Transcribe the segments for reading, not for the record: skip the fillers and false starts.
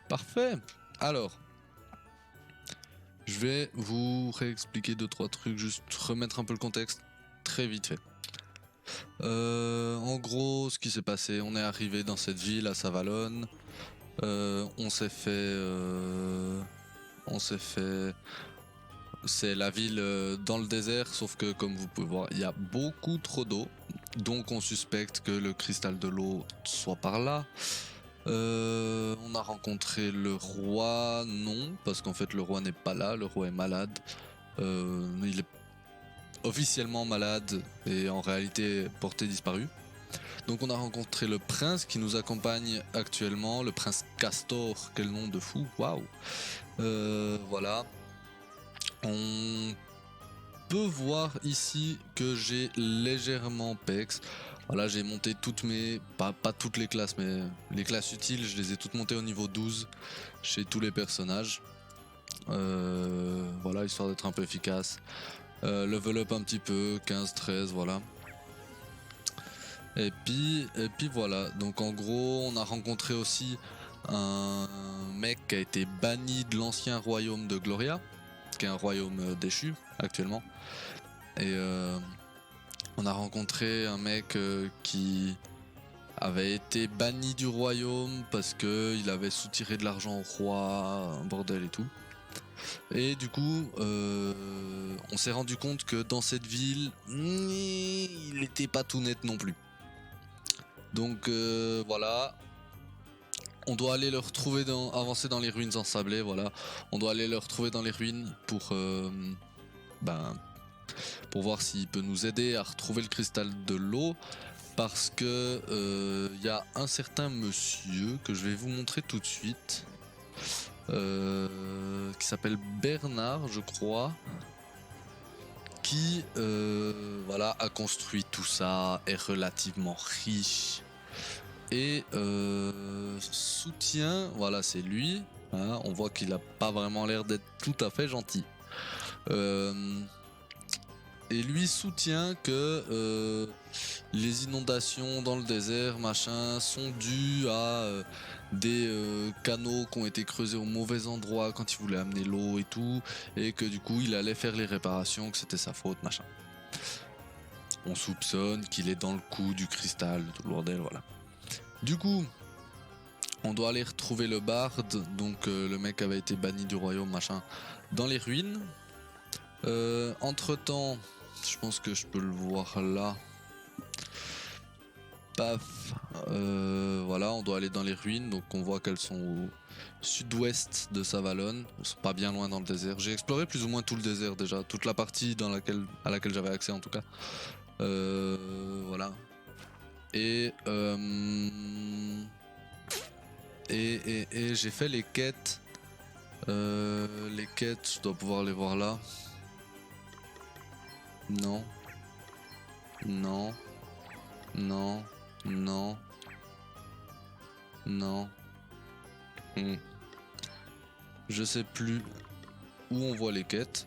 Parfait. Alors, je vais vous réexpliquer 2-3 trucs, juste remettre un peu le contexte, très vite fait. En gros, ce qui s'est passé, on est arrivé dans cette ville à Savalone. On s'est fait. C'est la ville dans le désert, sauf que comme vous pouvez voir, il y a beaucoup trop d'eau. Donc on suspecte que le cristal de l'eau soit par là. On a rencontré le roi, non, parce qu'en fait le roi n'est pas là, le roi est malade. Il est officiellement malade et en réalité porté disparu. Donc on a rencontré le prince qui nous accompagne actuellement, le prince Castor, quel nom de fou, waouh. Voilà. On peut voir ici que j'ai légèrement pex. Voilà, j'ai monté toutes mes, pas toutes les classes, mais les classes utiles, je les ai toutes montées au niveau 12 chez tous les personnages. Voilà, histoire d'être un peu efficace. Level up un petit peu, 15, 13, voilà. Et puis voilà, donc en gros, on a rencontré aussi un mec qui a été banni de l'ancien royaume de Gloria, qui est un royaume déchu actuellement. Et on a rencontré un mec qui avait été banni du royaume parce qu'il avait soutiré de l'argent au roi, un bordel et tout. Et du coup, on s'est rendu compte que dans cette ville, il n'était pas tout net non plus. Donc voilà, on doit aller le retrouver, avancer dans les ruines ensablées, voilà. On doit aller le retrouver dans les ruines pour voir s'il peut nous aider à retrouver le cristal de l'eau. Parce que y a un certain monsieur que je vais vous montrer tout de suite, qui s'appelle Bernard, je crois, qui voilà, a construit tout ça, est relativement riche et soutient, voilà, c'est lui, hein, on voit qu'il a pas vraiment l'air d'être tout à fait gentil. Et lui soutient que les inondations dans le désert, machin, sont dues à des canaux qui ont été creusés au mauvais endroit quand il voulait amener l'eau et tout, et que du coup il allait faire les réparations, que c'était sa faute, machin. On soupçonne qu'il est dans le coup du cristal, tout le bordel, voilà. Du coup, on doit aller retrouver le barde, donc le mec avait été banni du royaume, machin, dans les ruines. Entre temps, je pense que je peux le voir là. Paf, voilà, on doit aller dans les ruines, donc on voit qu'elles sont au sud-ouest de Savalone, elles sont pas bien loin dans le désert. J'ai exploré plus ou moins tout le désert déjà, toute la partie à laquelle j'avais accès en tout cas. Voilà. Et j'ai fait les quêtes. Les quêtes, je dois pouvoir les voir là. Non. Non. Non. Non. Non. Je sais plus où on voit les quêtes.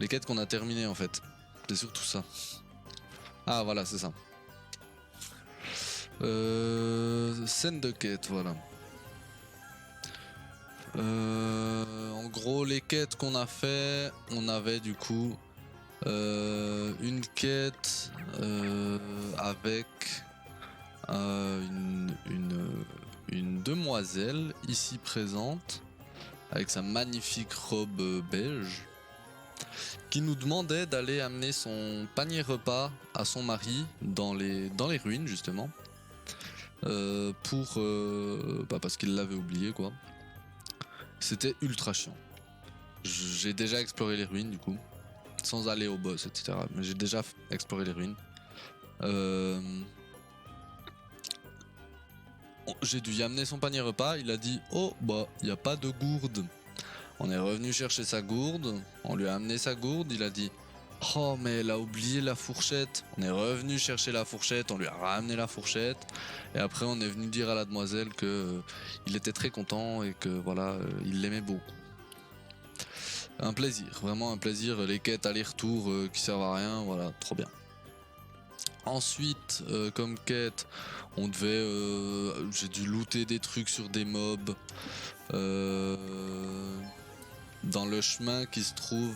Les quêtes qu'on a terminées en fait. C'est surtout ça. Ah voilà, c'est ça. Scène de quête, voilà. En gros, les quêtes qu'on a fait, on avait du coup une quête avec une demoiselle ici présente avec sa magnifique robe beige qui nous demandait d'aller amener son panier repas à son mari dans les ruines justement parce qu'il l'avait oublié quoi. C'était ultra chiant. J'ai déjà exploré les ruines du coup, sans aller au boss etc. Mais j'ai déjà exploré les ruines. J'ai dû y amener son panier repas, il a dit oh bah y a pas de gourde. On est revenu chercher sa gourde, on lui a amené sa gourde, il a dit oh mais elle a oublié la fourchette. On est revenu chercher la fourchette, on lui a ramené la fourchette et après on est venu dire à la demoiselle que il était très content et que voilà, il l'aimait beaucoup. Un plaisir, vraiment un plaisir, les quêtes aller-retour qui servent à rien, voilà, trop bien. Ensuite, comme quête, on devait, j'ai dû looter des trucs sur des mobs dans le chemin qui se trouve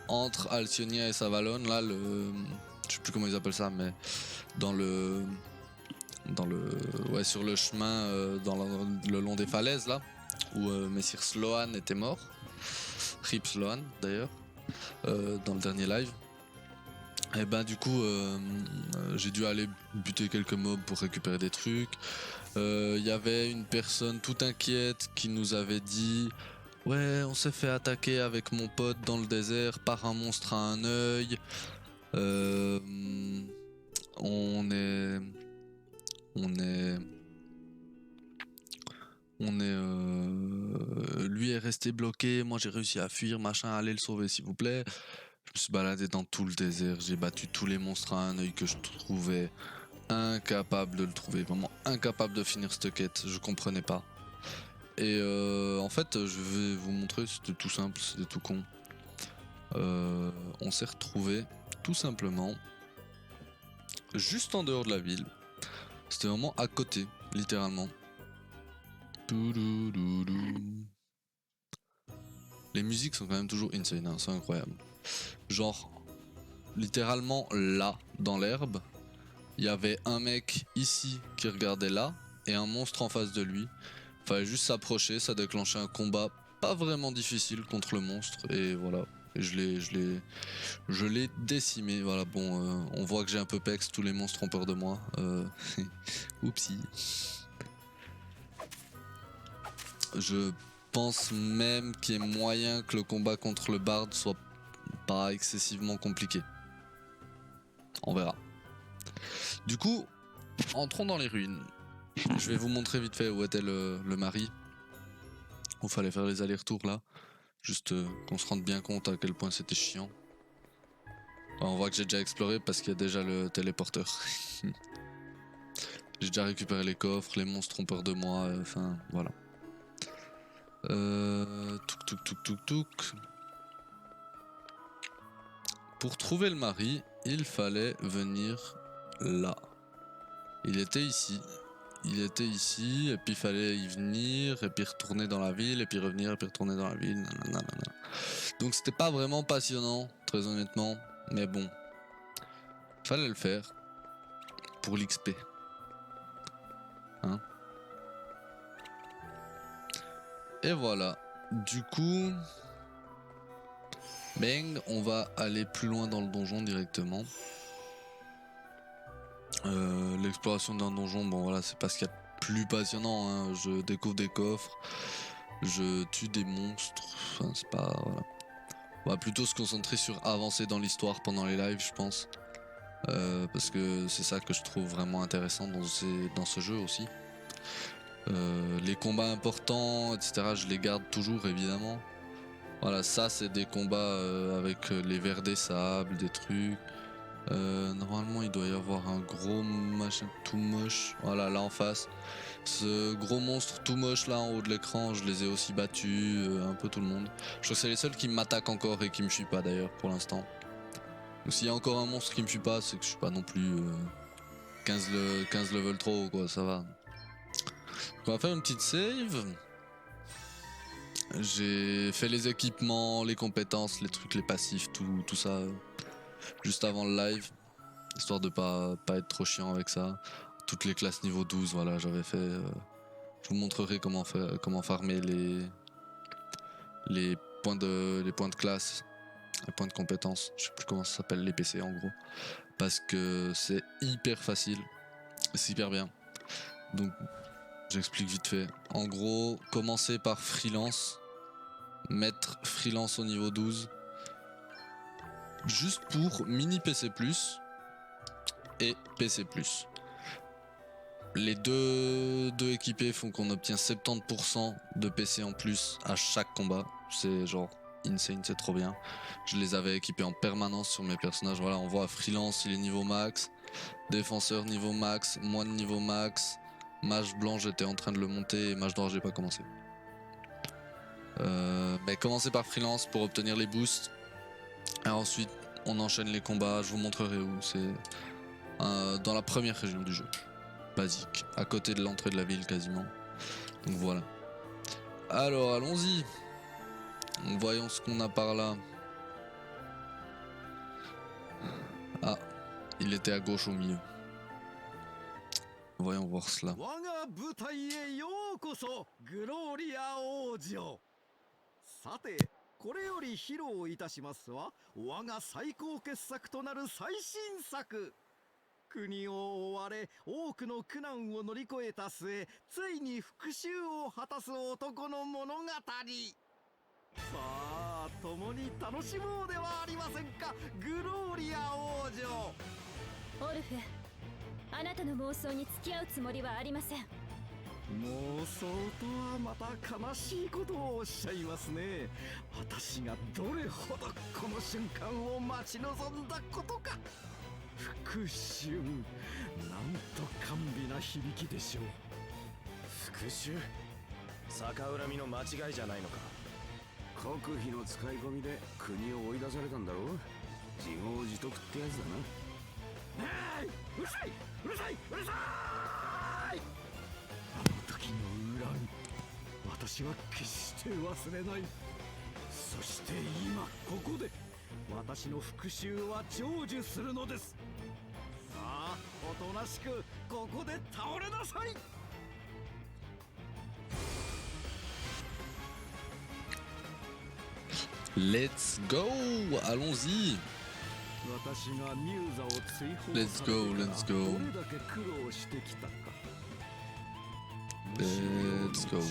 entre Alcyonia et Savalon. Là, je sais plus comment ils appellent ça, mais dans le sur le chemin le long des falaises là où Messire Sloan était mort. Rip Sloan d'ailleurs dans le dernier live. Et ben du coup j'ai dû aller buter quelques mobs pour récupérer des trucs. Il y avait une personne toute inquiète qui nous avait dit ouais, on s'est fait attaquer avec mon pote dans le désert par un monstre à un œil. Lui est resté bloqué, moi j'ai réussi à fuir, machin, allez le sauver s'il vous plaît. Je me suis baladé dans tout le désert, j'ai battu tous les monstres à un œil que je trouvais, incapable de le trouver, vraiment incapable de finir cette quête, je comprenais pas. Et en fait, je vais vous montrer, c'était tout simple, c'était tout con. On s'est retrouvé tout simplement juste en dehors de la ville. C'était vraiment à côté, littéralement. Les musiques sont quand même toujours insane, hein, c'est incroyable. Genre, littéralement là, dans l'herbe, il y avait un mec ici qui regardait là et un monstre en face de lui. Fallait juste s'approcher, ça déclenchait un combat pas vraiment difficile contre le monstre et voilà. Et je l'ai décimé. Voilà, bon, on voit que j'ai un peu pex, tous les monstres ont peur de moi. Oupsie. Je pense même qu'il y ait moyen que le combat contre le bard soit pas excessivement compliqué. On verra. Du coup, entrons dans les ruines. Je vais vous montrer vite fait où était le mari. Où fallait faire les allers-retours là. Juste qu'on se rende bien compte à quel point c'était chiant. Alors, on voit que j'ai déjà exploré parce qu'il y a déjà le téléporteur. J'ai déjà récupéré les coffres, les monstres ont peur de moi, enfin voilà. Touk. Pour trouver le mari, il fallait venir là. Il était ici, et puis il fallait y venir, et puis retourner dans la ville, et puis revenir, et puis retourner dans la ville, nanana. Donc c'était pas vraiment passionnant, très honnêtement, mais bon, fallait le faire pour l'XP. Hein. Et voilà, du coup, bang, on va aller plus loin dans le donjon directement. L'exploration d'un donjon, bon voilà, c'est pas ce qu'il y a de plus passionnant, hein. Je découvre des coffres, je tue des monstres, enfin c'est pas... Voilà. On va plutôt se concentrer sur avancer dans l'histoire pendant les lives, je pense. Parce que c'est ça que je trouve vraiment intéressant dans ce jeu aussi. Les combats importants, etc., je les garde toujours évidemment. Voilà, ça c'est des combats avec les vers des sables, des trucs. Normalement il doit y avoir un gros machin tout moche. Voilà, là en face. Ce gros monstre tout moche là en haut de l'écran, je les ai aussi battus, un peu tout le monde. Je crois que c'est les seuls qui m'attaquent encore et qui me fuient pas d'ailleurs pour l'instant. Donc s'il y a encore un monstre qui me fuit pas, c'est que je suis pas non plus 15 level trop haut, quoi, ça va. Donc on va faire une petite save. J'ai fait les équipements, les compétences, les trucs, les passifs, tout ça juste avant le live, histoire de pas être trop chiant avec ça. Toutes les classes niveau 12, voilà, j'avais fait. Je vous montrerai comment farmer les points de classe, les points de compétences. Je sais plus comment ça s'appelle, les PC en gros, parce que c'est hyper facile, c'est hyper bien. Donc j'explique vite fait. En gros, commencer par freelance, mettre freelance au niveau 12, juste pour mini PC+, et PC+. Les deux équipés font qu'on obtient 70% de PC en plus à chaque combat. C'est genre insane, c'est trop bien. Je les avais équipés en permanence sur mes personnages. Voilà, on voit freelance, il est niveau max. Défenseur niveau max, moine niveau max. Mage blanc, j'étais en train de le monter, et mage noir, j'ai pas commencé. Mais commencez par freelance pour obtenir les boosts. Et ensuite, on enchaîne les combats. Je vous montrerai où. dans la première région du jeu. Basique, à côté de l'entrée de la ville quasiment. Donc voilà. Alors allons-y. Voyons ce qu'on a par là. Ah, il était à gauche au milieu. Voyons voir cela. Let's go, allons-y. Let's go, let's go. Let's go.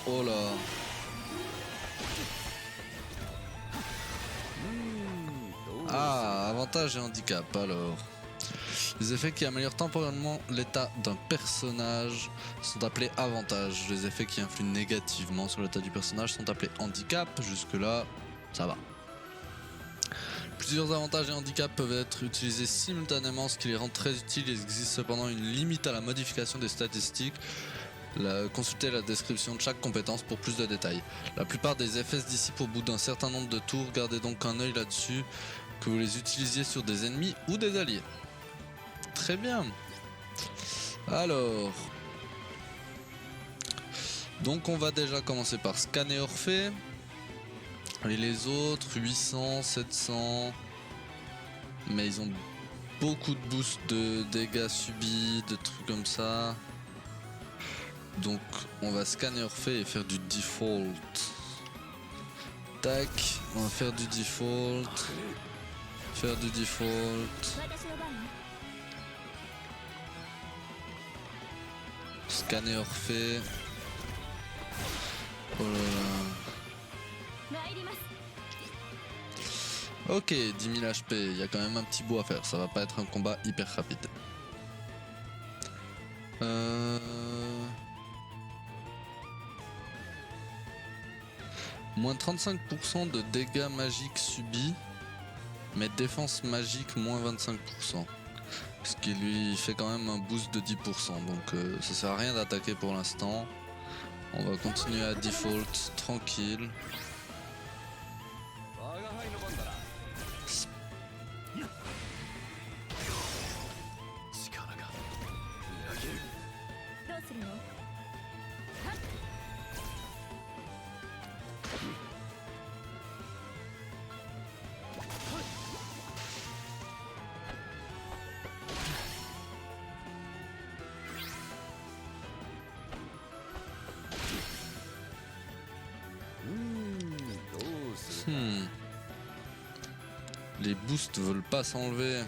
Oh là. Ah, avantage et handicap alors. Les effets qui améliorent temporairement l'état d'un personnage sont appelés avantages. Les effets qui influent négativement sur l'état du personnage sont appelés handicap. Jusque là, ça va. Plusieurs avantages et handicaps peuvent être utilisés simultanément, ce qui les rend très utiles. Il existe cependant une limite à la modification des statistiques. Consultez la description de chaque compétence pour plus de détails. La plupart des effets se dissipent au bout d'un certain nombre de tours. Gardez donc un œil là-dessus, que vous les utilisiez sur des ennemis ou des alliés. Très bien. Alors, donc on va déjà commencer par scanner Orphée. Et les autres, 800, 700. Mais ils ont beaucoup de boosts de dégâts subis, de trucs comme ça. Donc on va scanner Orphée et faire du default. Tac, on va faire du default. Faire du default. Scanner Orphée. Oh là là. Ok, 10 000 HP, il y a quand même un petit bout à faire, ça va pas être un combat hyper rapide. Moins 35% de dégâts magiques subis, mais défense magique moins 25%. Ce qui lui fait quand même un boost de 10%, donc ça sert à rien d'attaquer pour l'instant. On va continuer à default, tranquille. Les boosts veulent pas s'enlever.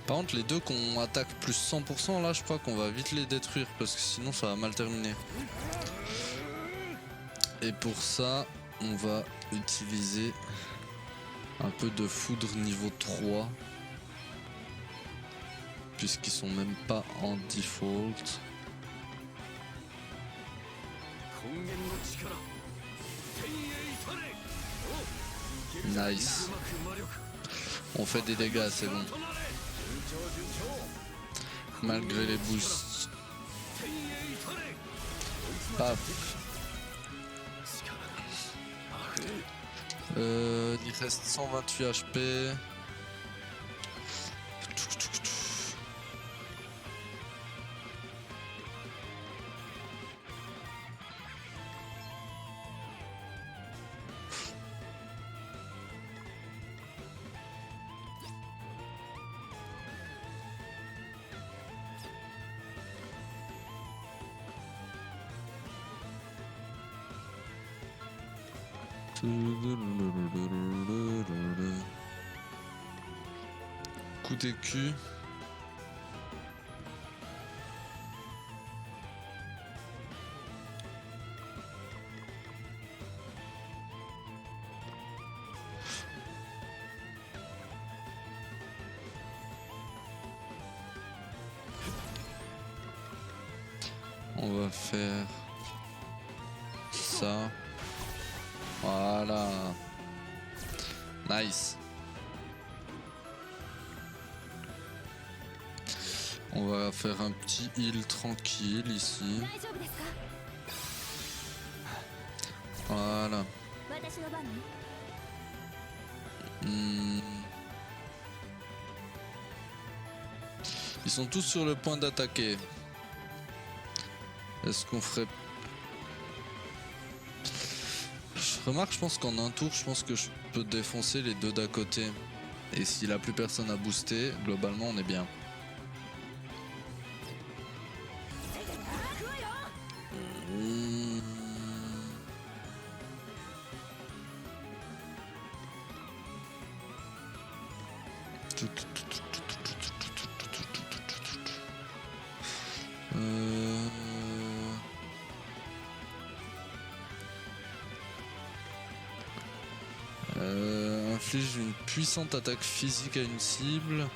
Par contre les deux qu'on attaque plus 100% là, je crois qu'on va vite les détruire parce que sinon ça va mal terminer. Et pour ça on va utiliser un peu de foudre niveau 3 puisqu'ils sont même pas en default. Nice. On fait des dégâts, c'est bon. Malgré les boosts. Paf. Il reste 128 HP. Coup d'écu. On va faire ça. Voilà. Nice. On va faire un petit heal tranquille ici. Voilà. Ils sont tous sur le point d'attaquer. Est-ce qu'on ferait... Remarque, je pense qu'en un tour, je pense que je peux défoncer les deux d'à côté. Et s'il a plus personne à booster, globalement, on est bien. Inflige une puissante attaque physique à une cible.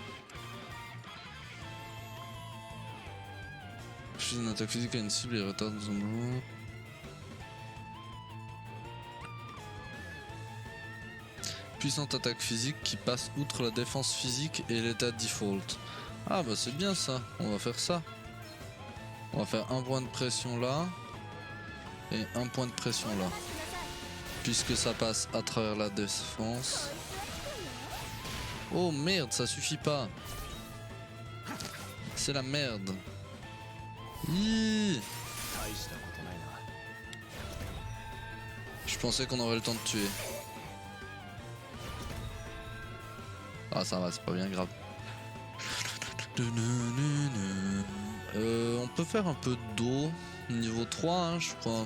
Inflige une attaque physique à une cible et retarde son mouvement. Puissante attaque physique qui passe outre la défense physique et l'état default. Ah bah c'est bien ça, on va faire ça. On va faire un point de pression là et un point de pression là. Puisque ça passe à travers la défense. Oh merde, ça suffit pas. C'est la merde. Hiii. Je pensais qu'on aurait le temps de tuer. Ah ça va, c'est pas bien grave. On peut faire un peu d'eau. Niveau 3 hein, je crois.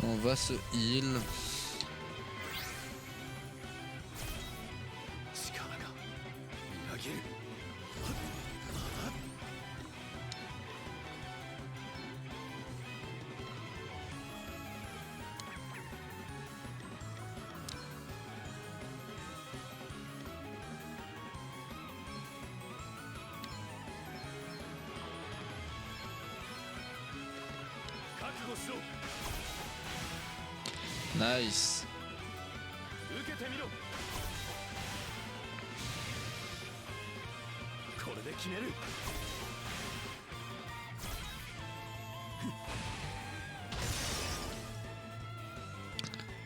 On va se heal. Nice.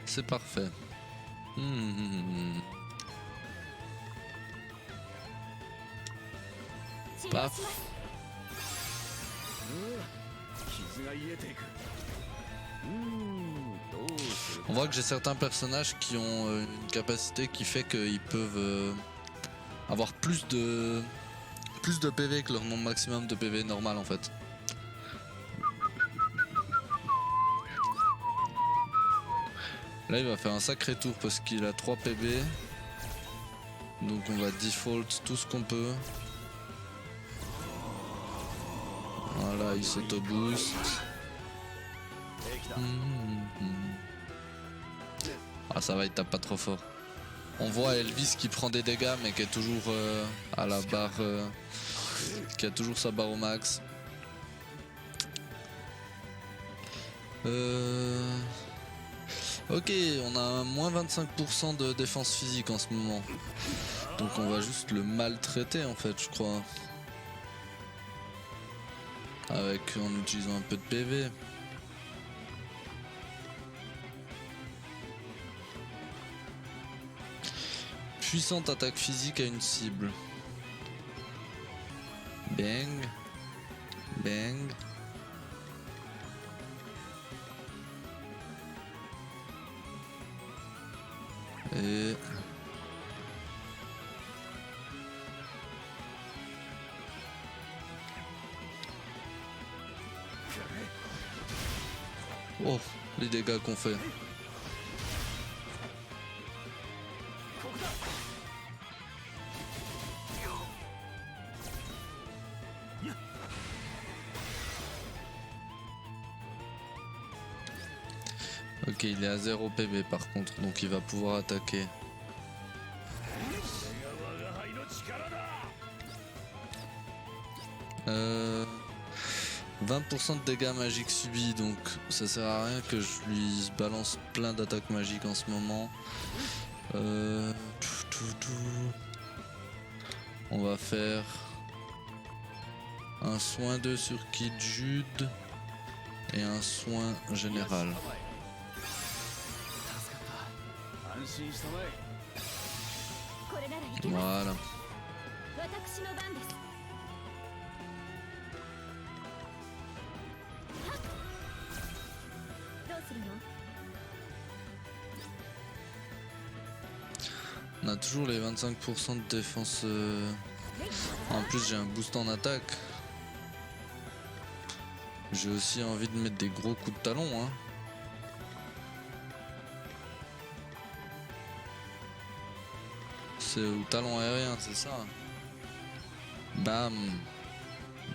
C'est parfait. Paf. On voit que j'ai certains personnages qui ont une capacité qui fait qu'ils peuvent avoir plus de PV que leur nombre maximum de PV normal en fait. Là il va faire un sacré tour parce qu'il a 3 PB. Donc on va default tout ce qu'on peut. Voilà, il s'auto-boost. Ah ça va, il tape pas trop fort. On voit Elvis qui prend des dégâts mais qui est toujours à la barre, qui a toujours sa barre au max. Ok, on a un moins 25% de défense physique en ce moment. Donc on va juste le maltraiter en fait, je crois. En utilisant un peu de PV. Puissante attaque physique à une cible. Bang. Bang. Et... oh, les dégâts qu'on fait. Ok, il est à 0 PV par contre, donc il va pouvoir attaquer. Euh... 20% de dégâts magiques subis, donc ça sert à rien que je lui balance plein d'attaques magiques en ce moment. On va faire un soin 2 sur Kid Jude et un soin général. Voilà. On a toujours les 25% de défense. En plus j'ai un boost en attaque. J'ai aussi envie de mettre des gros coups de talon, hein. C'est au talon aérien, c'est ça. Bam.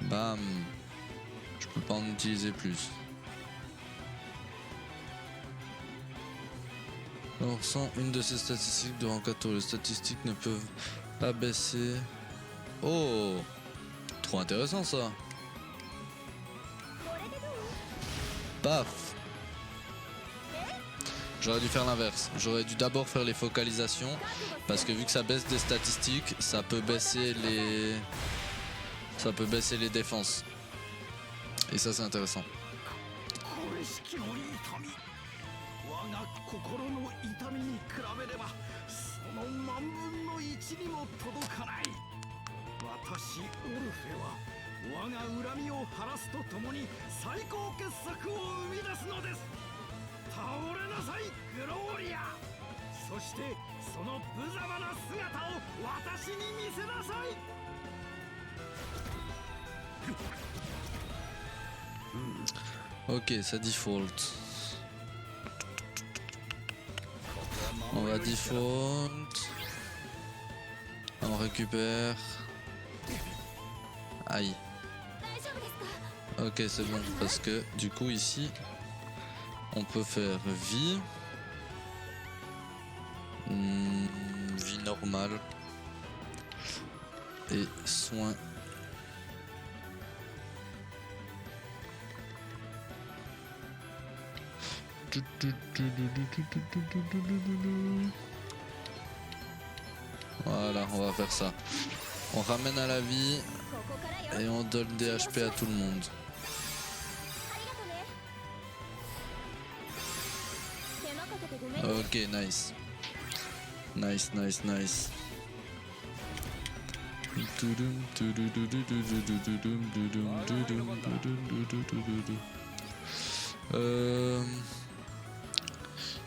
Bam. Je peux pas en utiliser plus. On ressent une de ces statistiques durant 4 tours. Les statistiques ne peuvent pas baisser. Oh, trop intéressant ça. Paf. J'aurais dû faire l'inverse. J'aurais dû d'abord faire les focalisations parce que vu que ça baisse des statistiques, ça peut baisser les défenses. Et ça c'est intéressant. Ok, ça default. On va default. On récupère. Aïe. Ok, c'est bon parce que du coup ici on peut faire vie. Vie normale. Et soins. Voilà, on va faire ça. On ramène à la vie et on donne des HP à tout le monde. Ok, nice. Nice, nice, nice.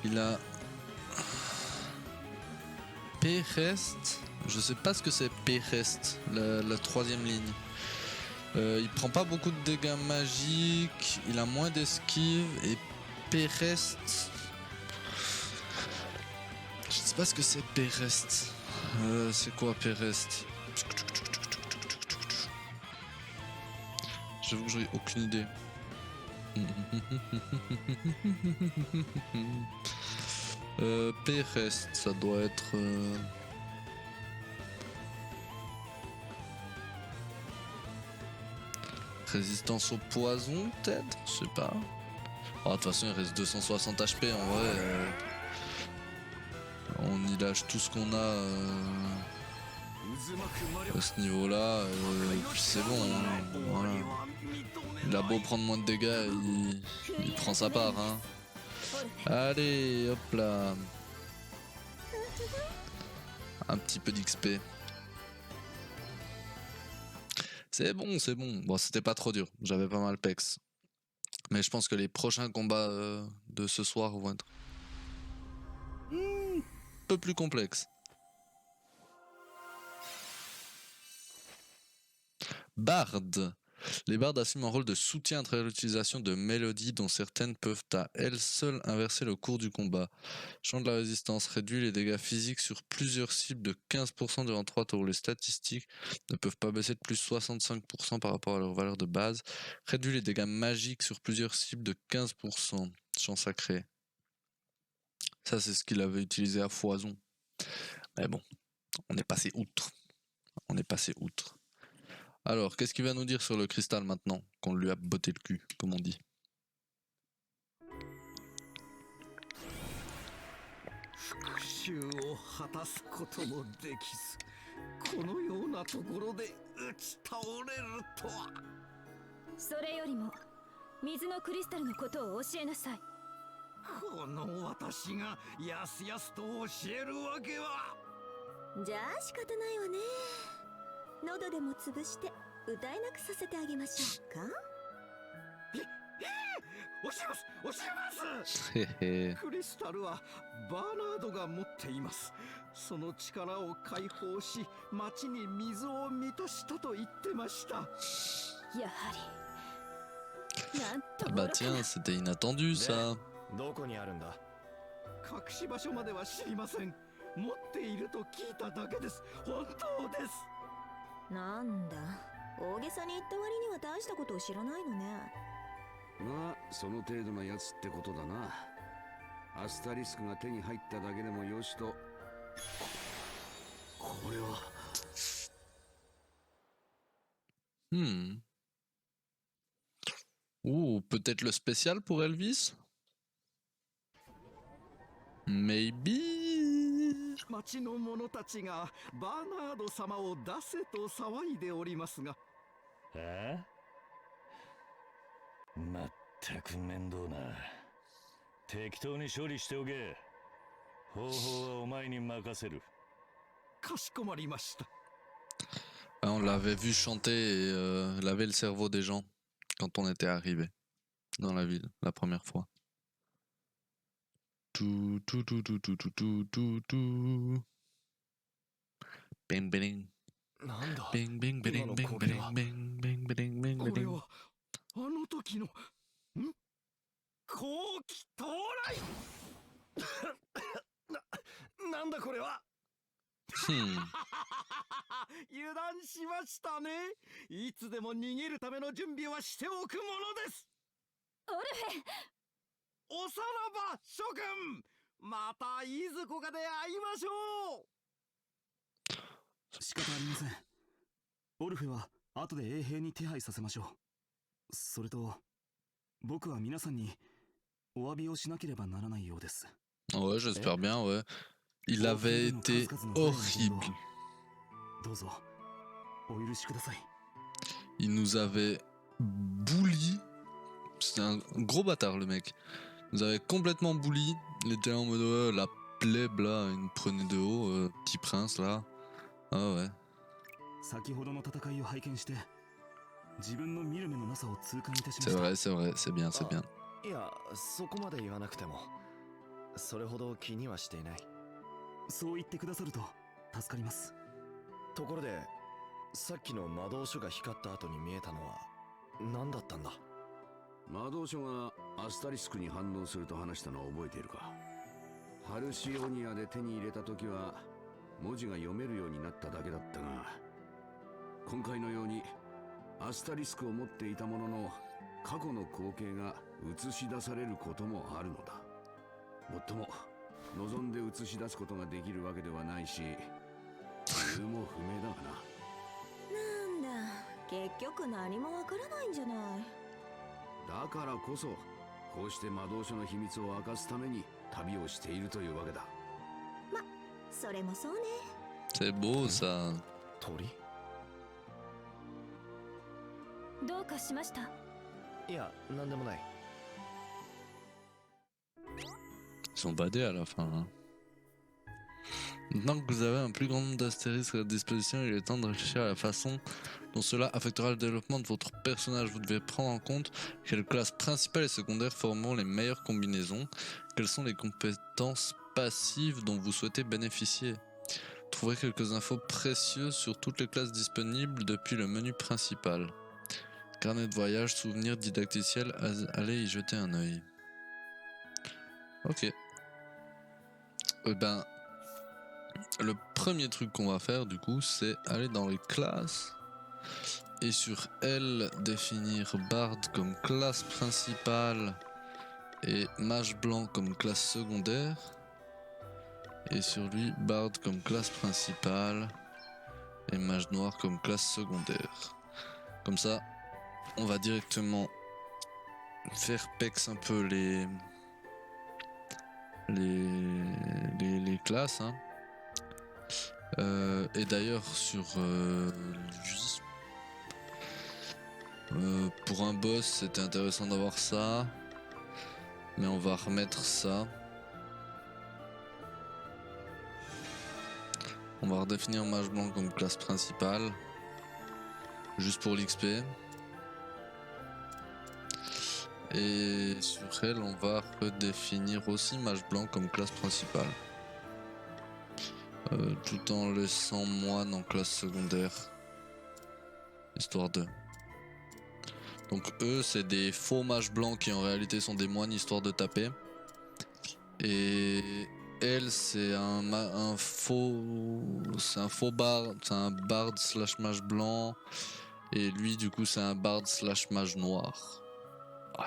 Il a P-Rest. Je sais pas ce que c'est P-Rest, la troisième ligne. Il prend pas beaucoup de dégâts magiques, il a moins d'esquive et P-Rest. Je sais pas ce que c'est P-Rest. C'est quoi P-Rest? J'avoue que j'ai aucune idée. P-Rest, ça doit être... Résistance au poison, peut-être? Je sais pas. Oh, de toute façon, il reste 260 HP en vrai. On y lâche tout ce qu'on a à ce niveau-là. Puis c'est bon. Hein, voilà. Il a beau prendre moins de dégâts, il prend sa part. Hein. Allez, hop là. Un petit peu d'XP. C'est bon, c'est bon. Bon, c'était pas trop dur. J'avais pas mal pex. Mais je pense que les prochains combats de ce soir vont être un peu plus complexes. Bard. Les bardes assument un rôle de soutien à travers l'utilisation de mélodies dont certaines peuvent à elles seules inverser le cours du combat. Chant de la résistance réduit les dégâts physiques sur plusieurs cibles de 15% durant 3 tours. Les statistiques ne peuvent pas baisser de plus 65% par rapport à leur valeur de base. Réduit les dégâts magiques sur plusieurs cibles de 15%. Chant sacré. Ça, c'est ce qu'il avait utilisé à foison. Mais bon, on est passé outre. On est passé outre. Alors, qu'est-ce qu'il va nous dire sur le cristal maintenant qu'on lui a botté le cul, comme on dit? Ah bah tiens, c'était inattendu ça. Ou peut-être le spécial pour Elvis? Maybe. 町の者たちがバーナード様を出せと騒いでおりますが。まったく面倒な。適当に処理しておけ。方法はお前に任せる。かしこまりました。On l'avait vu chanter et laver le cerveau des gens quand on était arrivé dans la ville la première fois. Tout, tout, tout, tout, tout, tout, tout, tout, tout. Bing, bing. Bing, bing, bing, bing, bing, bing, bing, bing, bing, これはあの時の後期到来なんだこれは油断しましたね。いつでも逃げるための準備はしておくものです。オルフェ、おさらば諸君、またいずこかで会いましょう。仕方ありません。オルフェは後で衛兵に手配させましょう。それと僕は皆さんにお詫びをしなければならないようです。 Ouais, j'espère bien, ouais. Il avait été horrible. Il nous avait bully. C'était un gros bâtard le mec. Il nous avait complètement bully. Il était en mode la plèbe là, il nous prenait de haut, petit prince là. Ah ouais. C'est vrai, c'est vrai, c'est bien, c'est bien. いや、そこまで言わなくても、それほど気にはしていない。そう言ってくださると助かります。ところで、さっきの魔導書が光った後に見えたのは何だったんだ？魔導書がアスタリスクに反応すると話したのを覚えているか？ハルシオニアで手に入れた時は文字が読めるようになっただけだったが、今回のようにアスタリスクを持っていたものの過去の光景が映し出されることもあるのだ。もっとも望んで映し出すことができるわけではないし、理由も不明だがな。なんだ、結局何もわからないんじゃない。だからこそこうして魔導書の秘密を明かすために旅をしているというわけだ。ま、それもそうね。C'est beau ça. 鳥？どうかしました？いや、なんでもない。Ils sont badés à la fin. Hein. Maintenant que vous avez un plus grand nombre d'astérisques à disposition, il est temps de réfléchir à la façon dont cela affectera le développement de votre personnage. Vous devez prendre en compte quelles classes principales et secondaires formeront les meilleures combinaisons, quelles sont les compétences passives dont vous souhaitez bénéficier. Trouverez quelques infos précieuses sur toutes les classes disponibles depuis le menu principal. Carnet de voyage, souvenirs didacticiels, allez y jeter un œil. Ok. Ben, le premier truc qu'on va faire du coup, c'est aller dans les classes et sur elle définir Bard comme classe principale et Mage blanc comme classe secondaire, et sur lui Bard comme classe principale et Mage noir comme classe secondaire. Comme ça, on va directement faire pex un peu les classes, hein. Et d'ailleurs sur lui, pour un boss c'était intéressant d'avoir ça, mais on va remettre ça. On va redéfinir Mage blanc comme classe principale juste pour l'XP, et sur elle on va redéfinir aussi Mage blanc comme classe principale, tout en laissant moine en classe secondaire, histoire de. Donc eux c'est des faux mages blancs qui en réalité sont des moines histoire de taper, et elle c'est un faux bard, c'est un bard slash mage blanc, et lui du coup c'est un bard slash mage noir.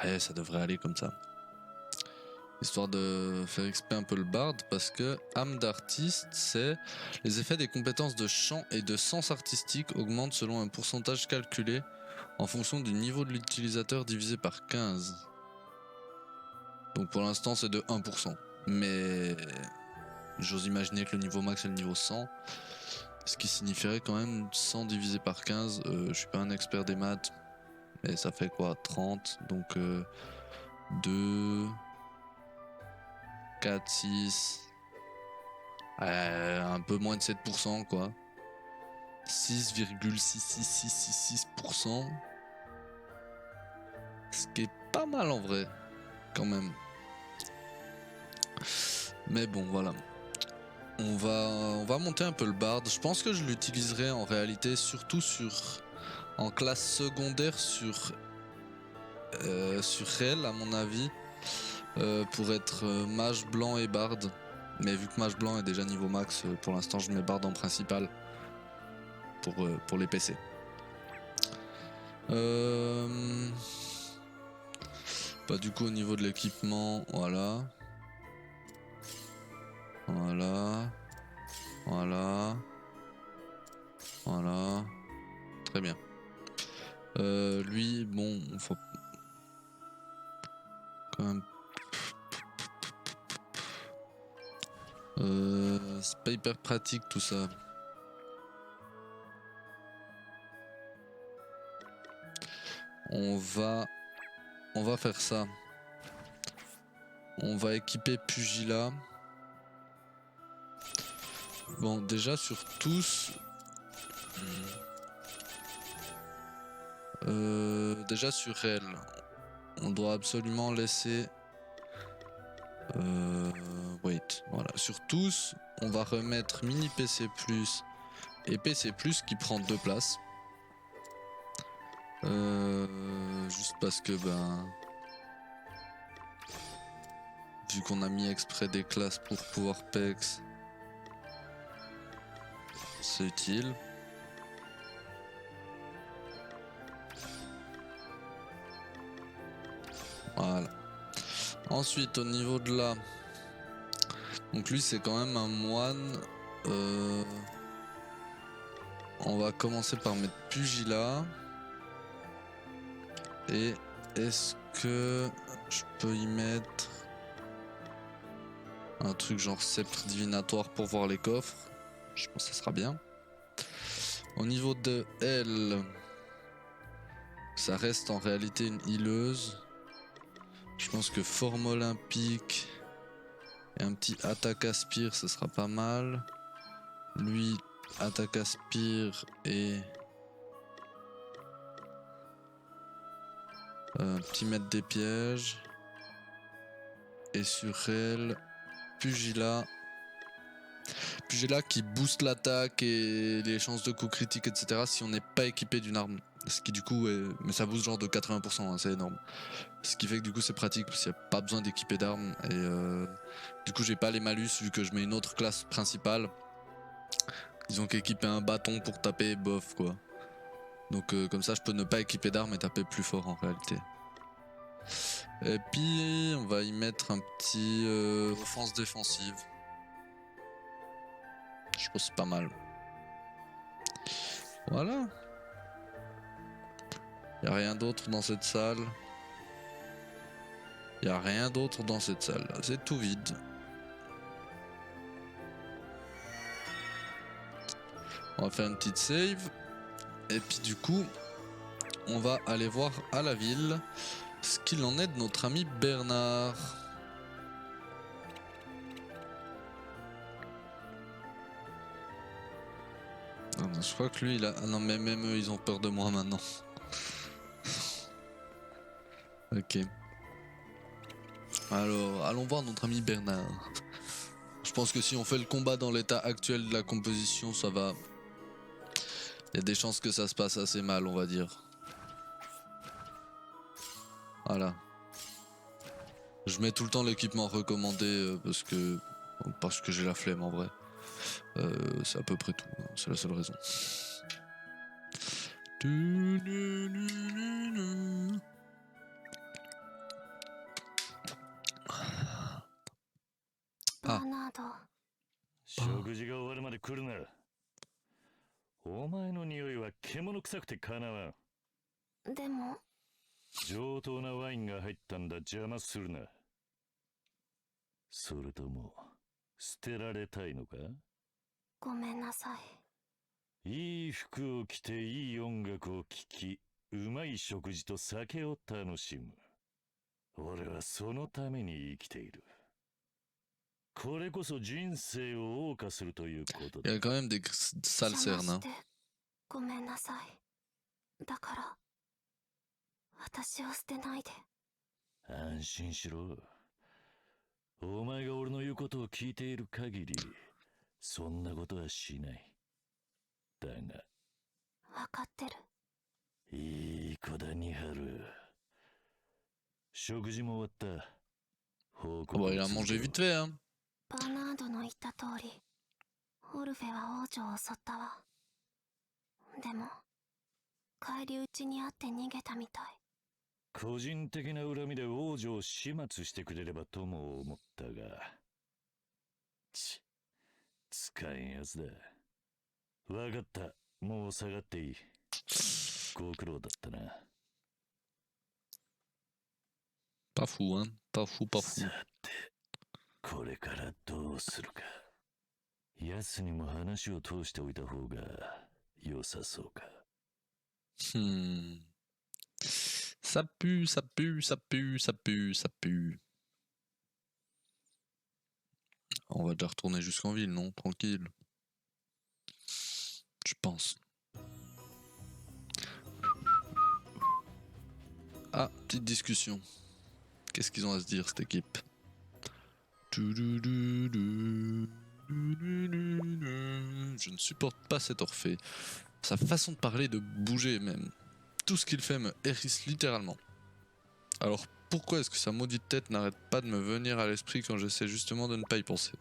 Ouais, ça devrait aller comme ça, histoire de faire XP un peu le bard, parce que âme d'artiste, c'est les effets des compétences de chant et de sens artistique augmentent selon un pourcentage calculé en fonction du niveau de l'utilisateur divisé par 15. Donc pour l'instant c'est de 1%, mais j'ose imaginer que le niveau max est le niveau 100, ce qui signifierait quand même 100 divisé par 15, je suis pas un expert des maths, mais ça fait quoi, 30, donc 2... 4, 6, un peu moins de 7% quoi. 6,66666%. Ce qui est pas mal en vrai, quand même. Mais bon, voilà. On va monter un peu le bard. Je pense que je l'utiliserai en réalité surtout en classe secondaire sur elle à mon avis. Pour être mage blanc et bard, mais vu que mage blanc est déjà niveau max, pour l'instant je mets bard en principal pour les PC. Bah du coup au niveau de l'équipement, voilà, très bien. Lui, bon, on faut quand même. C'est pas hyper pratique tout ça. On va faire ça. On va équiper Pugilat. Bon, déjà sur tous. Déjà sur elle, on doit absolument laisser. Wait, voilà. Sur tous, on va remettre mini PC plus et PC plus qui prend 2 places. Juste parce que vu qu'on a mis exprès des classes pour pouvoir PEX, c'est utile. Voilà. Ensuite, au niveau de là... Donc lui, c'est quand même un moine. On va commencer par mettre Pugilat. Et est-ce que je peux y mettre un truc genre sceptre divinatoire pour voir les coffres? Je pense que ça sera bien. Au niveau de elle, ça reste en réalité une healeuse. Je pense que forme olympique et un petit attaque aspire, ce sera pas mal. Lui, attaque aspire et petit maître des pièges. Et sur elle, Pugilat. Pugilat qui booste l'attaque et les chances de coup critique, etc. si on n'est pas équipé d'une arme. Ce qui du coup est... Mais ça booste genre de 80%, hein, c'est énorme. Ce qui fait que du coup c'est pratique parce qu'il n'y a pas besoin d'équiper d'armes. Et du coup j'ai pas les malus vu que je mets une autre classe principale. Ils ont qu'équiper un bâton pour taper bof quoi. Donc comme ça je peux ne pas équiper d'armes et taper plus fort en réalité. Et puis on va y mettre un petit offense défensive. Je pense que c'est pas mal. Voilà. Y a rien d'autre dans cette salle. Y a rien d'autre dans cette salle. C'est tout vide. On va faire une petite save. Et puis du coup, on va aller voir à la ville ce qu'il en est de notre ami Bernard. Je crois que lui il a... Ah non mais même eux ils ont peur de moi maintenant. Ok. Alors allons voir notre ami Bernard. Je pense que si on fait le combat dans l'état actuel de la composition ça va. Il y a des chances que ça se passe assez mal on va dire. Voilà. Je mets tout le temps l'équipement recommandé parce que j'ai la flemme en vrai. C'est à peu près tout, hein. C'est la seule raison.バーナード。食事が終わるまで来るな。お前の匂いは獣臭くてかなわん。でも上等なワインが入ったんだ。邪魔するな。それとも捨てられたいのか？ごめんなさい。いい服を着ていい音楽を聴き、うまい食事と酒を楽しむ。俺はそのために生きている。これこそ人生を謳歌するということだ。Il y a quand même des sales cernes. 邪魔してごめんなさい。だから私を捨てないで。安心しろ。お前が俺の言うことを聞いている限り、そんなことはしない。だが、わかってる。いい子だ、ニハル。食事も終わった。報 Oh 告 bah il a を続 mangé けろ。 vite fait hein. バーナードの言った通り、オルフェは王女を襲ったわ。でも返り討ちにあって逃げたみたい。個人的な恨みで王女を始末してくれればとも思ったが、使えんやつだ。わかった。もう下がっていい。ご苦労だったな。Pas fou hein. Pas fou, pas fou. さて、これからどうするか。奴にも話を通しておいた方が良さそうか。Ça pue, ça pue, ça pue, ça pue, ça pue. On va déjà retourner jusqu'en ville, non? Tranquille. Je pense. Ah, petite discussion. Qu'est-ce qu'ils ont à se dire, cette équipe? Je ne supporte pas cet Orphée. Sa façon de parler, de bouger même. Tout ce qu'il fait me hérisse littéralement. Alors pourquoi est-ce que sa maudite tête n'arrête pas de me venir à l'esprit quand j'essaie justement de ne pas y penser?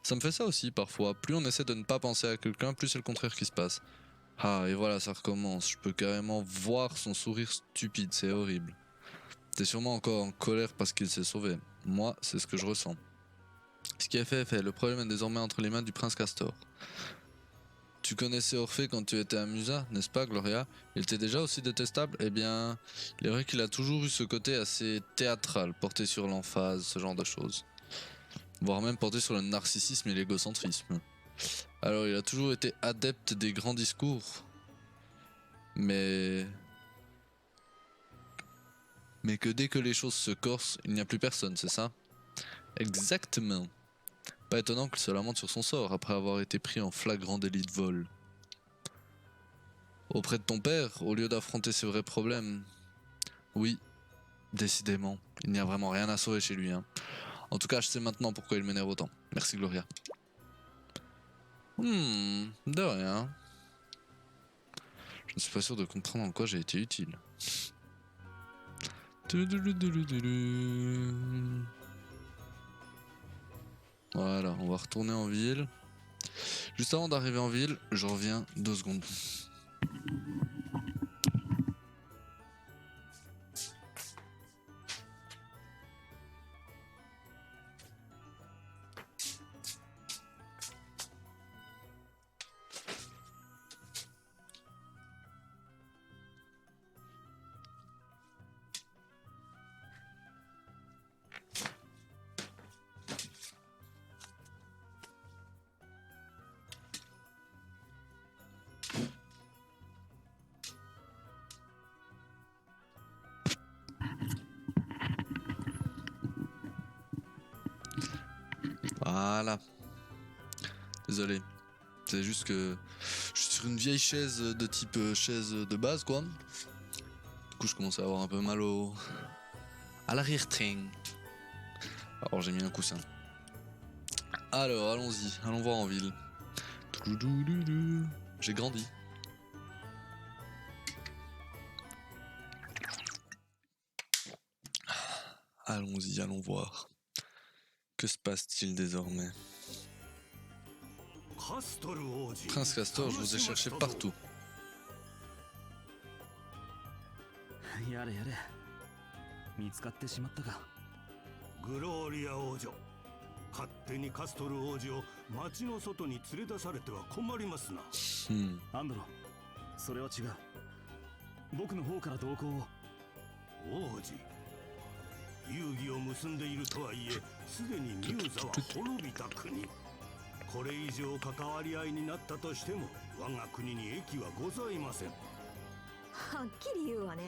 Ça me fait ça aussi parfois. Plus on essaie de ne pas penser à quelqu'un, plus c'est le contraire qui se passe. Ah et voilà, ça recommence. Je peux carrément voir son sourire stupide, c'est horrible. T'es sûrement encore en colère parce qu'il s'est sauvé. Moi, c'est ce que je ressens. Ce qui est fait est fait. Le problème est désormais entre les mains du prince Castor. Tu connaissais Orphée quand tu étais à Musa, n'est-ce pas, Gloria? Il était déjà aussi détestable? Eh bien, il est vrai qu'il a toujours eu ce côté assez théâtral, porté sur l'emphase, ce genre de choses. Voire même porté sur le narcissisme et l'égocentrisme. Alors, il a toujours été adepte des grands discours. Mais que dès que les choses se corsent, il n'y a plus personne, c'est ça? Exactement. Pas étonnant qu'il se lamente sur son sort après avoir été pris en flagrant délit de vol. Auprès de ton père, au lieu d'affronter ses vrais problèmes. Oui, décidément, il n'y a vraiment rien à sauver chez lui. Hein. En tout cas, je sais maintenant pourquoi il m'énerve autant. Merci Gloria. De rien. Je ne suis pas sûr de comprendre en quoi j'ai été utile. Voilà, on va retourner en ville. Juste avant d'arriver en ville, je reviens 2 secondes. Voilà. Désolé. C'est juste que je suis sur une vieille chaise de type chaise de base quoi. Du coup je commence à avoir un peu mal à l'arrière-train. Alors j'ai mis un coussin. Alors allons-y, allons voir en ville. J'ai grandi. Allons-y, allons voir. Que se passe-t-il désormais? Prince Castor, je vous ai cherché partout. やれやれ見つかってしまったか。グローリア王女、勝手にカストル王子を町の外に連れ出されては困りますな。アンドロ、それは違う。僕の方から同行を。王子、遊戯を結んでいるとはいえ、すでにミューザは滅びた国。これ以上関わり合いになったとしても、我が国に益はございません。はっきり言うわね。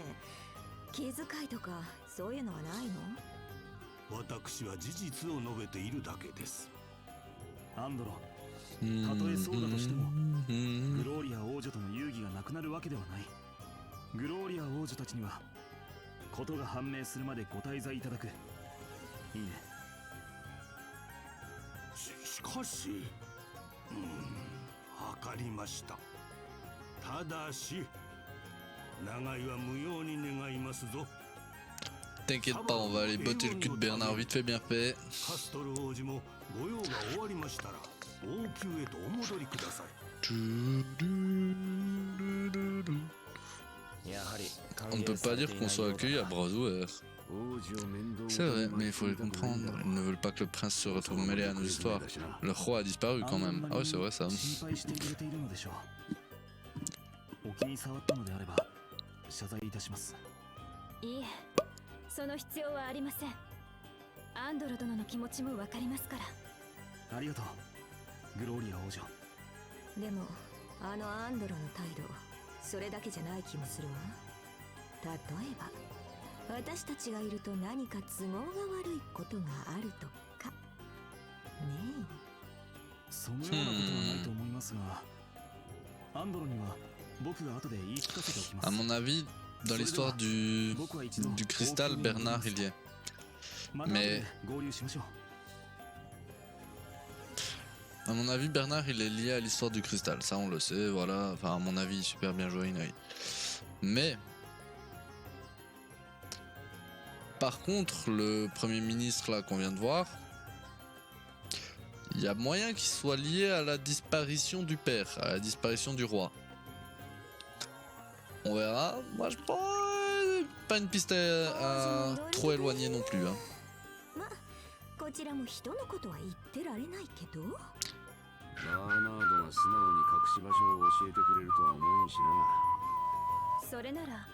気遣いとかそういうのはないの？私は事実を述べているだけです。アンドロ、たとえそうだとしても、グローリア王女との遊戯がなくなるわけではない。グローリア王女たちにはことが判明するまでご滞在いただく。いいね。しかし、わかりました。ただし、長井は無用に願いますぞ。T'inquiète pas, on va aller botter le cul de Bernard vite fait bien fait. カストル王子も御用が終わりましたら王宮へとお戻りください。On ne peut pas dire qu'on soit accueilli à bras ouverts. C'est vrai, mais il faut les comprendre. Ils ne veulent pas que le prince se retrouve mêlé à nos histoires. Le roi a disparu quand même. Ah ouais, c'est vrai ça. お気に障ったのであれば謝罪いたします。いいえ、その必要はありません。アンドロ殿の気持ちもわかりますから。ありがとう、グローリア王女。でもあのアンドロの態度、それだけじゃない気もするわ。例えば私たちがいると何か都合が悪いことがあるとかねえ。そのようなことはないと思いますが、アンドロにはÀ mon avis, dans l'histoire du cristal, Bernard il y est. Mais à mon avis, Bernard il est lié à l'histoire du cristal. Ça on le sait, voilà. Enfin, à mon avis, super bien joué, Inari. Mais par contre, le premier ministre là qu'on vient de voir, il y a moyen qu'il soit lié à la disparition du père, à la disparition du roi. On verra. Moi je pense pas une piste à trop éloigner non plus. Hein. こちらも人のことは言ってられないけど。バーナードが素直に隠し場所を教えてくれるとは思えんしな。それなら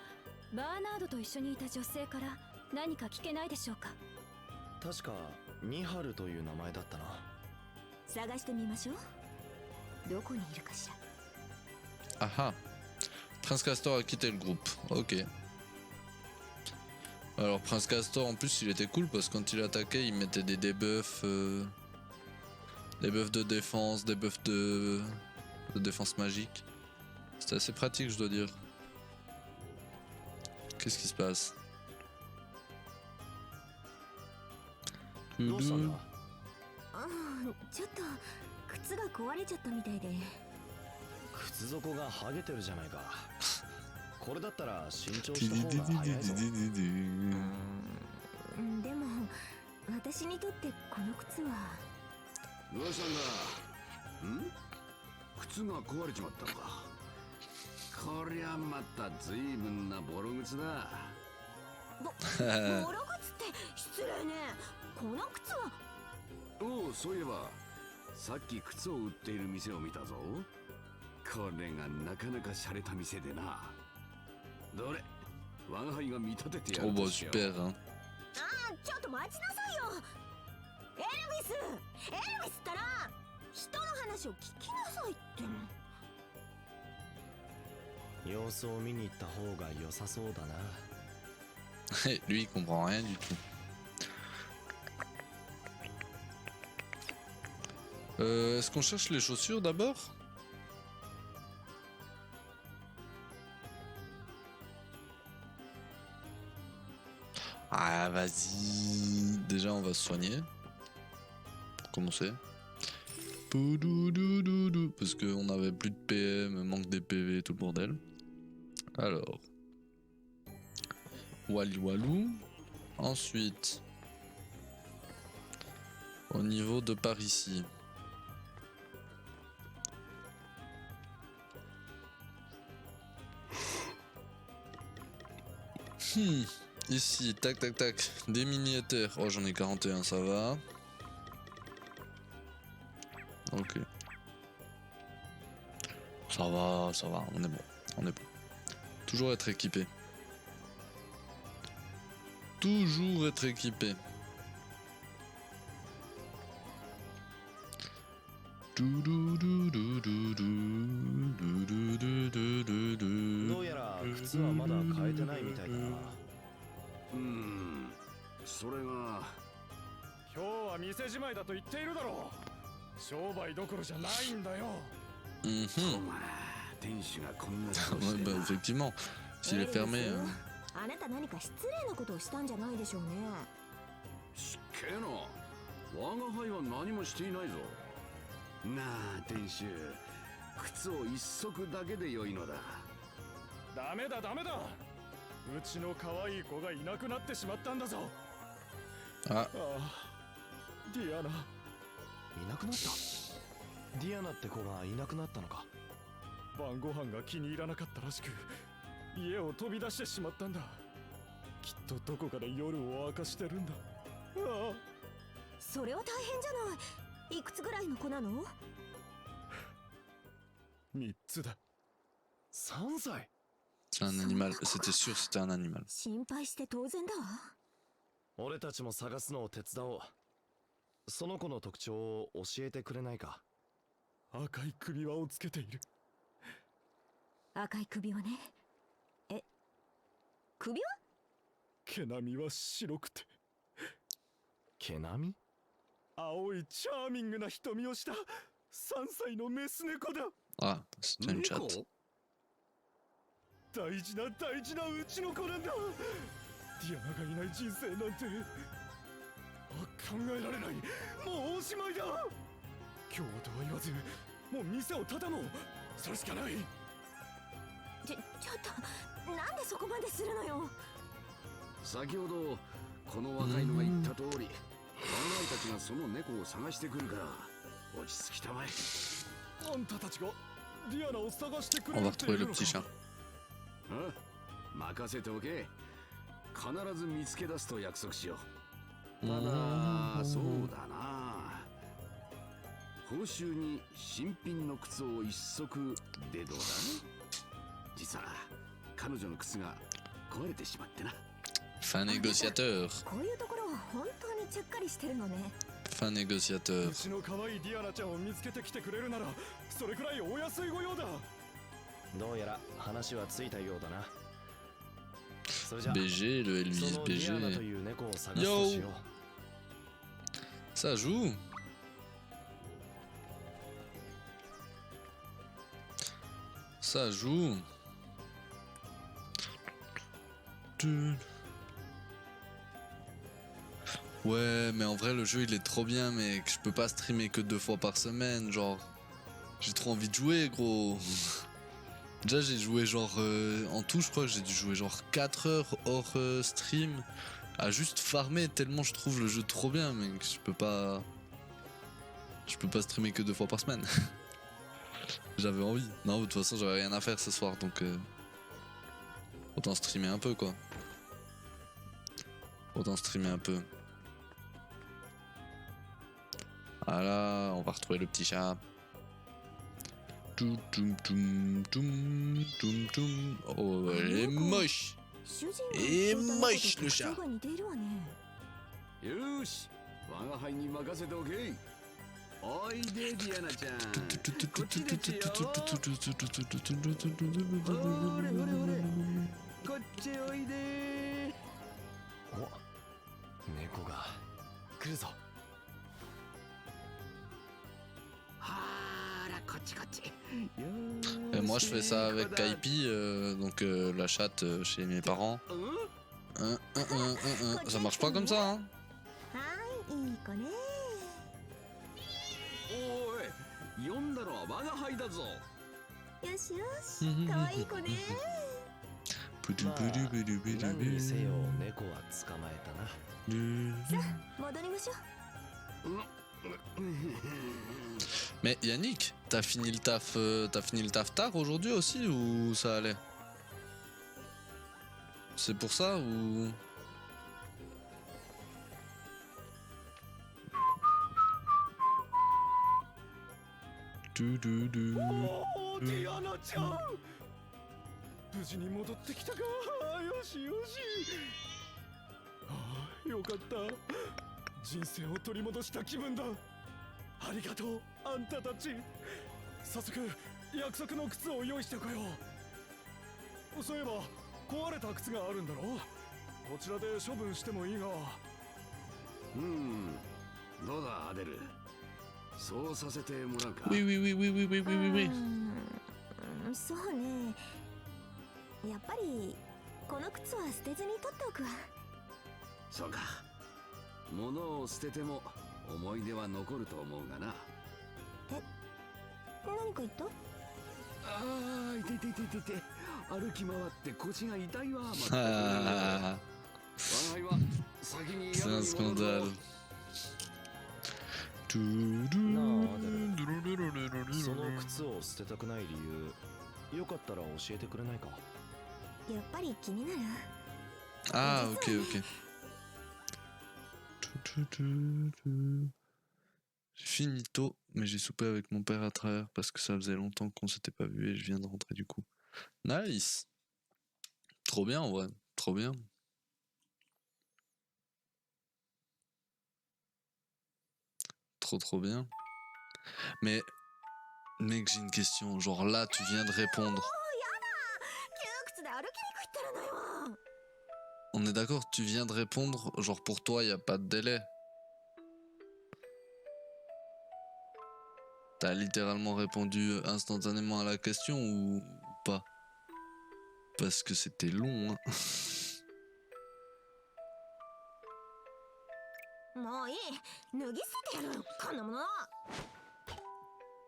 バーナードと一緒にいた女性から何か聞けないでしょうか。確かニハルという名前だったな。探してみましょう。どこにいるかしら。 Ah ah. Prince Castor a quitté le groupe. Ok. Alors Prince Castor en plus il était cool parce que quand il attaquait il mettait des debuffs. Des buffs de défense, des buffs de défense magique. C'était assez pratique je dois dire. Qu'est-ce qui se passe? どうしたんだ？ああ、ちょっと靴が壊れちゃったみたいで。靴底が剥げてるじゃないか。これだったら新調した方が早いぞ。でも私にとってこの靴は。どうしたんだ？ん？靴が壊れちまったのか。こりゃまた随分なボロ靴だ。ボロ靴って失礼ね。この靴は。おお、そういえばさっき靴を売っている店を見たぞ。これがなかなか洒落た店でな。どれ、我が輩が見立ててや Oh る bah としよう。 super hein. ああ、ちょっと待ちなさいよ。エルビスったら人の話を聞きなさいって。様子を見に行った方が良さそうだな。Lui il comprend rien du tout. Est-ce qu'on cherche les chaussures d'abord? Ah vas-y. Déjà on va se soigner. Pour commencer. Poudoudoudoudou. Parce qu'on avait plus de PM, manque des PV, tout le bordel. Alors. Wally Walou. Ensuite. Au niveau de par ici. Ici, tac tac tac, des mini-éthers. Oh j'en ai 41, ça va. Ok. Ça va, on est bon, on est bon. Toujours être équipé. Toujours être équipé. どうやら靴はまだ変えてないみたいだな。それが今日は店じまいだと言っているだろう。商売どころじゃないんだよ。お前、店主がこんな顔 Ouais, して bah な。 effectivement, s'il est fermé. あなた何か失礼なことをしたんじゃないでしょうね。しっけえな。我が輩は何もしていないぞ。なあ店主、靴を一足だけで良いのだ。ダメだダメだ。うちの可愛い子がいなくなってしまったんだぞ。ああ、ディアナ。いなくなった。ディアナって子がいなくなったのか。晩ご飯が気に入らなかったらしく、家を飛び出してしまったんだ。きっとどこかで夜を明かしてるんだ。ああ、それは大変じゃない。いくつぐらいの子なの3つだ。3歳。 C'est un animal, c'était sûr c'était un animal. 心配して当然だわ。俺たちも探すのを手伝おう。その子の特徴を教えてくれないか。赤い首輪をつけている。赤い首輪ね。え、首輪？毛並みは白くて毛並み？青いチャーミングな瞳をした3歳のメス猫だ。 Ah, c'était une chatte. 大事な大事なうちの子なんだ。ディアナがいない人生なんて考えられない。もうおしまいだ。今日とは言わずもう店を畳もう。それしかない。ちょっとなんでそこまでするのよ。先ほどこの若いのが言った通り、我が輩たちがその猫を探してくるから落ち着きたまえ。あんたたちがディアナを探してくれ On る va っていう retrouver le の petit か。 chat. 任せておけ。必ず見つけ出すと約束しよう。ただそうだな、報酬に新品の靴を一足でどうだ。実は彼女の靴が壊れてしまってな。 Fin négociateur. こういうところは本当にちゃっかりしてるのね。 Fin négociateur. うちの可愛いディアナちゃんを見つけてきてくれるならそれくらいお安いご用だ。どうやら話はついたようだな。それじゃ BG, le そ Elvis のディアナと BG. いう猫を探すとしよう。 Ça joue. Ça joue. Ouais, mais en vrai, le jeu il est trop bien, mec. Je peux pas streamer que 2 fois par semaine. Genre, j'ai trop envie de jouer, gros. Déjà, j'ai joué genre en tout, je crois que j'ai dû jouer genre 4 heures hors stream à juste farmer tellement je trouve le jeu trop bien, mec. Je peux pas streamer que 2 fois par semaine. J'avais envie. Non, de toute façon, j'avais rien à faire ce soir, donc autant streamer un peu, quoi. Autant streamer un peu. Voilà, on va retrouver le petit chat. Toum, toum, toum, toum, toum, toum. Oh, elle est moche. 主人がえー言っていたのとマイシのシャ特徴が似ているわね。よーし、我が輩に任せておけ。おいでディアナちゃん、こっちですよ。ほれほれほれ、こっちおいで。お、猫が来るぞ。はら、こっちこっち。 Et moi je fais ça avec Kaipi, donc la chatte chez mes parents. Ça marche pas comme ça, hein. はい、いい子ね。おい、呼んだのは我が輩だぞ。よしよし、可愛い子ね。まあ、何にせよ猫は捕まえたな。戻りましょう。 Mais Yannick, t'as fini le taf tard aujourd'hui aussi ou ça allait? C'est pour ça ou?おー、ディアナちゃん、無事に戻ってきたか。よしよし。ああ、よかった。人生を取り戻した気分だ。ありがとう、あんたたち。早速約束の靴を用意してこよう。そういえば壊れた靴があるんだろう。こちらで処分してもいいが。どうだアデル、そうさせてもらうか。 Oui, oui, oui, oui, oui, oui, oui, oui, oui. そうね。やっぱりこの靴は捨てずに取っておくわ。そうか、物を捨てても思い出は残ると思うがな。何か言った？ああ、痛い痛い痛い痛い、歩き回って腰が痛いわ。まったく。 Ah, 我輩は先に c'est un 宿に戻ろう。 scandale. その靴を捨てたくない理由、よかったら教えてくれないか。やっぱり気になる。 Ah, ok, ok. Finito, mais j'ai soupé avec mon père à travers parce que ça faisait longtemps qu'on s'était pas vu et je viens de rentrer du coup. Nice. Trop bien en vrai, trop bien. Trop bien. Mais mec, j'ai une question, genre là tu viens de répondre. 窮屈で歩きにくいったらないわ。 On est d'accord, tu viens de répondre, genre pour toi y a pas de délai. T'as littéralement répondu instantanément à la question ou pas? Parce que c'était long, hein. もういい。脱ぎ捨ててやる。こんなもの。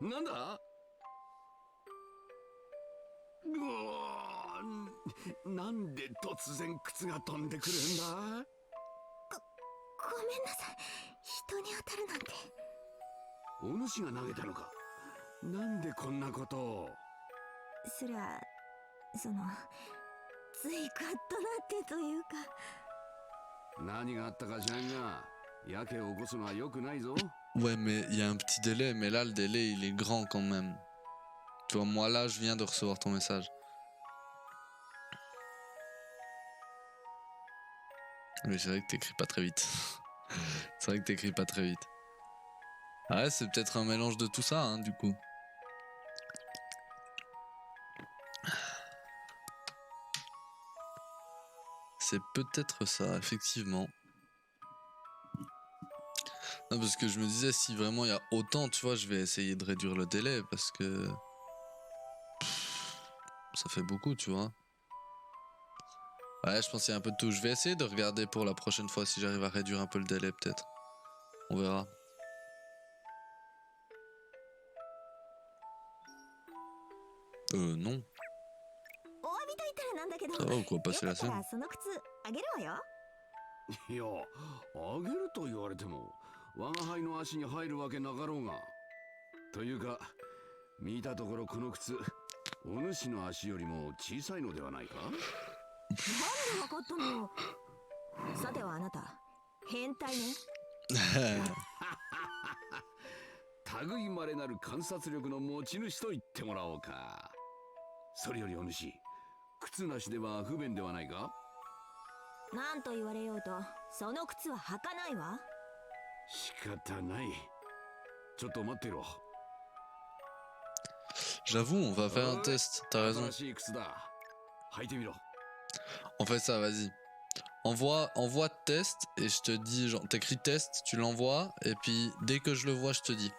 なんだ。うわー、なんで突然靴が飛んでくるんだ。ごめんなさい。人に当たるなんて。お主が投げたのか。なんでこんなことを。そりゃ、その、ついカッとなってというか。何があったか知らんが、やけを起こすのは良くないぞ。 Ouais, mais il y a un petit délai, mais là, le délai, il est grand quand même. Tu vois, moi, là, je viens de recevoir ton message. Mais c'est vrai que t'écris pas très vite. C'est vrai que t'écris pas très vite. Ah ouais, c'est peut-être un mélange de tout ça, hein, du coup. C'est peut-être ça, effectivement. Non, parce que je me disais, si vraiment il y a autant, tu vois, je vais essayer de réduire le délai, parce que... ça fait beaucoup, tu vois. Ouais, je pense qu'il y a un peu de tout. Je vais essayer de regarder pour la prochaine fois si j'arrive à réduire un peu le délai, peut-être. On verra. Non. お詫びと言ったらなんだけど、 Ça va ou quoi, よ passer か la ったら scène? その靴あげるわよ。いや、あげると言われても我が輩の足に入るわけなかろうが。というか、見たところこの靴、お主の足よりも小さいのではないか。なんでわかったの。さてはあなた変態ね。類まれなる観察力の持ち主と言ってもらおうか。それよりお主、靴なしでは不便ではないか。なんと言われようとその靴は履かないわ。仕方ない。ちょっと待ってろ。 J'avoue, on va faire un test, t'as raison. 新しい靴だ。履いてみろ。 On fait ça, vas-y. Envoie test et je te dis, genre, t'écris test, tu l'envoies, et puis dès que je le vois, je te dis.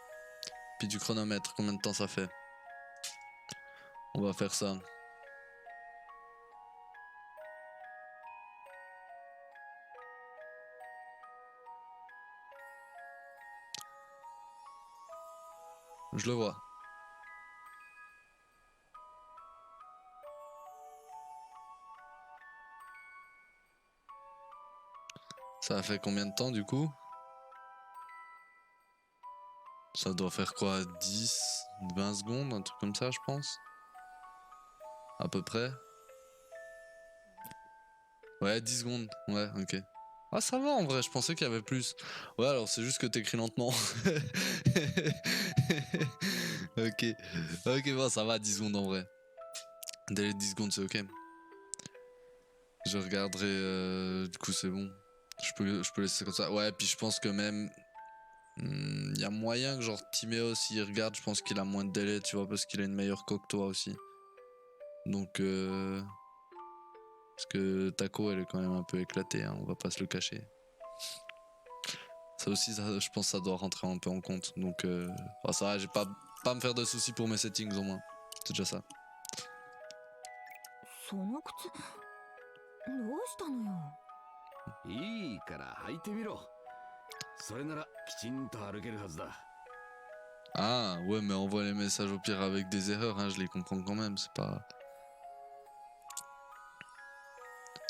Puis du chronomètre, combien de temps ça fait. On va faire ça. Je le vois. Ça a fait combien de temps du coup? Ça doit faire quoi? 10, 20 secondes, un truc comme ça je pense. À peu près. Ouais, 10 secondes. Ouais, ok. Ah ça va en vrai, je pensais qu'il y avait plus. Ouais, alors c'est juste que t'écris lentement. Ok. Ok, bon, ça va, 10 secondes en vrai. Dès les 10 secondes, c'est ok. Je regarderai, du coup c'est bon. Je peux laisser comme ça. Ouais, puis je pense que même... y a moyen que genre Timéo s'il regarde, je pense qu'il a moins de délai, tu vois, parce qu'il a une meilleure coque que toi aussi. Donc parce que Taco elle est quand même un peu éclatée, hein, on va pas se le cacher. Ça aussi, ça, je pense que ça doit rentrer un peu en compte. Donc enfin, ça va, j'ai pas à me faire de soucis pour mes settings au moins. C'est déjà ça. その靴どうしたのよ。いいから履いてみろ。それならきちんと歩けるはずだ。 Ah ouais, mais envoie les messages au pire avec des erreurs, hein, je les comprends quand même, c'est pas...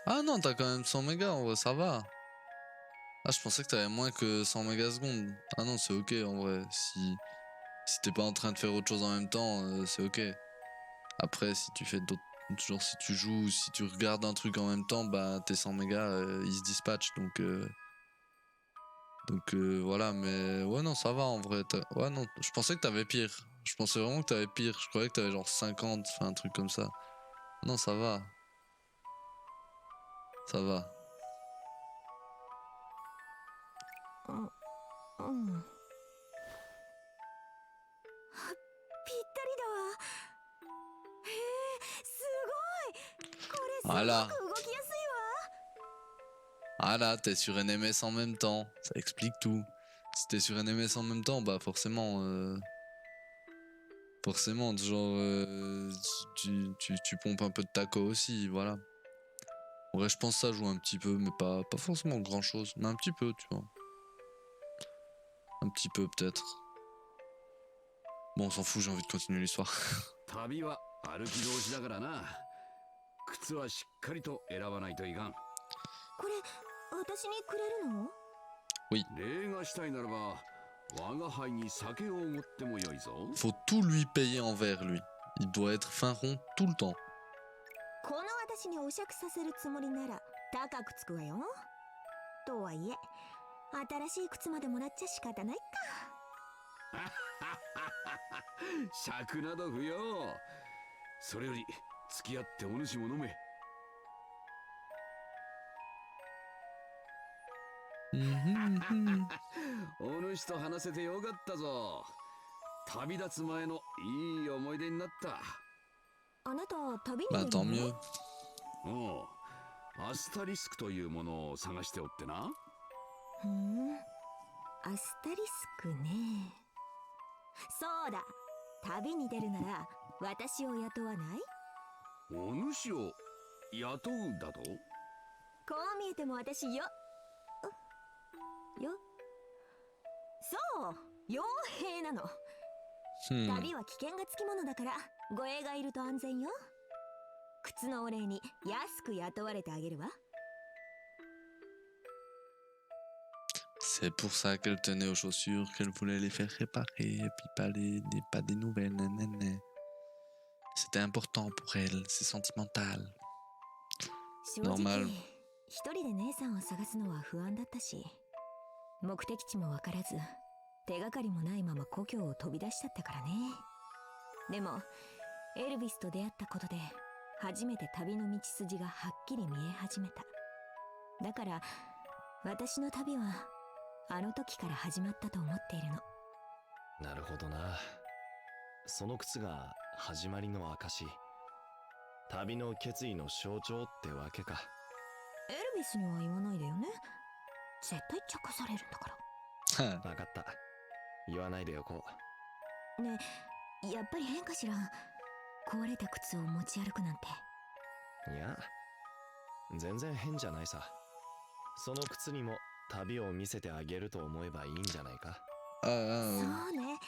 Ah non, t'as quand même 100 mégas, en vrai, ça va. Ah, je pensais que t'avais moins que 100 mégasecondes. Ah non, c'est ok, en vrai. Si t'es pas en train de faire autre chose en même temps, c'est ok. Après, si tu fais d'autres... Genre, si tu joues ou si tu regardes un truc en même temps, bah, tes 100 mégas, ils se dispatchent, donc voilà, mais... Ouais, non, ça va, en vrai. Ouais, non, je pensais que t'avais pire. Je pensais vraiment que t'avais pire. Je croyais que t'avais genre 50, enfin, un truc comme ça. Non, ça va. Ça va. うん。ぴったりだわ。へえ、すごい。これすごく動きやすいわ。Ah là, t'es sur NMS en même temps. Ça explique tout. Si t'es sur NMS en même temps, bah forcément... Forcément, genre... tu pompes un peu de taco aussi, voilà. En vrai, je pense que ça joue un petit peu, mais pas forcément grand chose. Mais un petit peu, tu vois. Un petit peu, peut-être. Bon, on s'en fout, j'ai envie de continuer l'histoire. 旅は歩き通しだからな。靴はしっかりと選ばないといかん。これ私にくれるの？礼がしたいならば我が輩に酒をおごってもよいぞ。 Faut tout lui payer en verre, lui. Il doit être fin rond tout le temps. ここの私にお酌させるつもりなら高くつくわよ。とはいえ新しい靴までもらっちゃ仕方ないか。尺など不要。それより付き合ってお主も飲め。お主と話せてよかったぞ。旅立つ前のいい思い出になった。あなた旅に Bah 出 tant る mieux. の？おう、アスタリスクというものを探しておってな。ふん、アスタリスクね。そうだ、旅に出るなら私を雇わない？お主を雇うだと？こう見えても私よそう傭兵なの。 旅は危険がつきものだから護衛がいると安全よ。靴のお礼に安く雇われてあげるわ。 C'est pour ça qu'elle tenait aux chaussures, qu'elle voulait les faire réparer, et puis pas des nouvelles, nanana. C'était important pour elle, c'est sentimental. 正 Normal. 直一人で姉さんを探すのは不安だったし、目的地も分からず手がかりもないまま故郷を飛び出しちゃったからね。でもエルヴィスと出会ったことで初めて旅の道筋がはっきり見え始めた。だから私の旅はあの時から始まったと思っているの。なるほどな。その靴が始まりの証。旅の決意の象徴ってわけか。エルヴィスには言わないでよね。絶対茶化されるんだから。わかった。言わないでおこう。ねえ、やっぱり変かしら。壊れた靴を持ち歩くなんて。いや、全然変じゃないさ。その靴にも旅を見せてあげると思えばいいんじゃないか。そうね。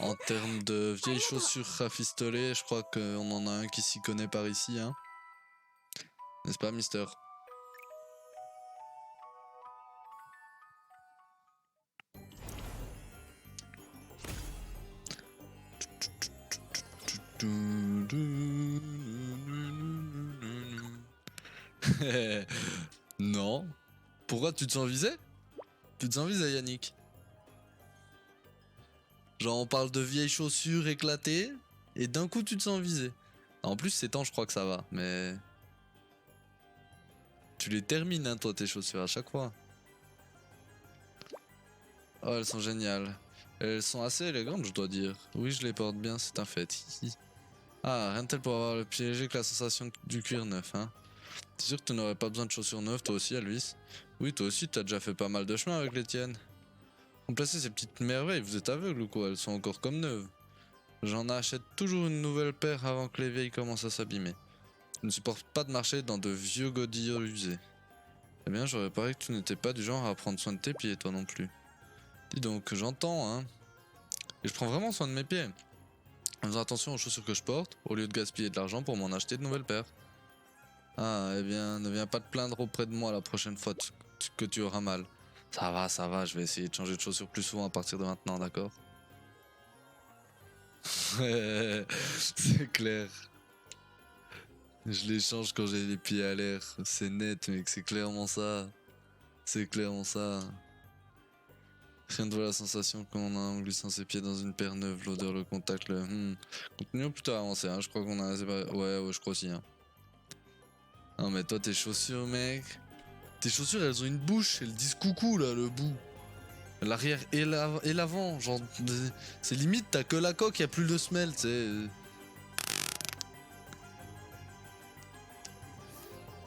En termes de vieilles chaussures rafistolées, je crois qu'on en a un qui s'y connaît par ici, hein. N'est-ce pas, Mister? Non. Pourquoi tu te sens visé? Tu te sens visé, Yannick? Genre on parle de vieilles chaussures éclatées et d'un coup tu te sens visé. En plus ces temps je crois que ça va, mais... Tu les termines hein toi tes chaussures à chaque fois. Oh elles sont géniales. Elles sont assez élégantes je dois dire. Oui je les porte bien c'est un fait. Ah rien de tel pour avoir le pied léger que la sensation du cuir neuf hein. T'es sûr que tu n'aurais pas besoin de chaussures neuves toi aussi Elvis? Oui toi aussi t'as déjà fait pas mal de chemin avec les tiennes. Remplacer ces petites merveilles, vous êtes aveugle ou quoi? Elles sont encore comme neuves. J'en achète toujours une nouvelle paire avant que les vieilles commencent à s'abîmer. Je ne supporte pas de marcher dans de vieux godillots usés. Eh bien, j'aurais parié que tu n'étais pas du genre à prendre soin de tes pieds, toi non plus. Dis donc, j'entends, hein. Et je prends vraiment soin de mes pieds. En faisant attention aux chaussures que je porte, au lieu de gaspiller de l'argent pour m'en acheter de nouvelles paires. Ah, eh bien, ne viens pas te plaindre auprès de moi la prochaine fois que tu auras mal. Ça va, je vais essayer de changer de chaussures plus souvent à partir de maintenant, d'accord? C'est clair. Je les change quand j'ai les pieds à l'air. C'est net, mec, c'est clairement ça. C'est clairement ça. Rien de voir la sensation qu'on a en glissant ses pieds dans une paire neuve, l'odeur, le contact, le... Continuons plutôt à avancer, hein. Je crois qu'on a... Ouais, je crois aussi, hein. Non mais toi, tes chaussures, mec... Tes chaussures, elles ont une bouche, elles disent coucou, là, le bout. L'arrière et l'avant, genre... C'est limite, t'as que la coque, y'a plus de semelle, tu sais...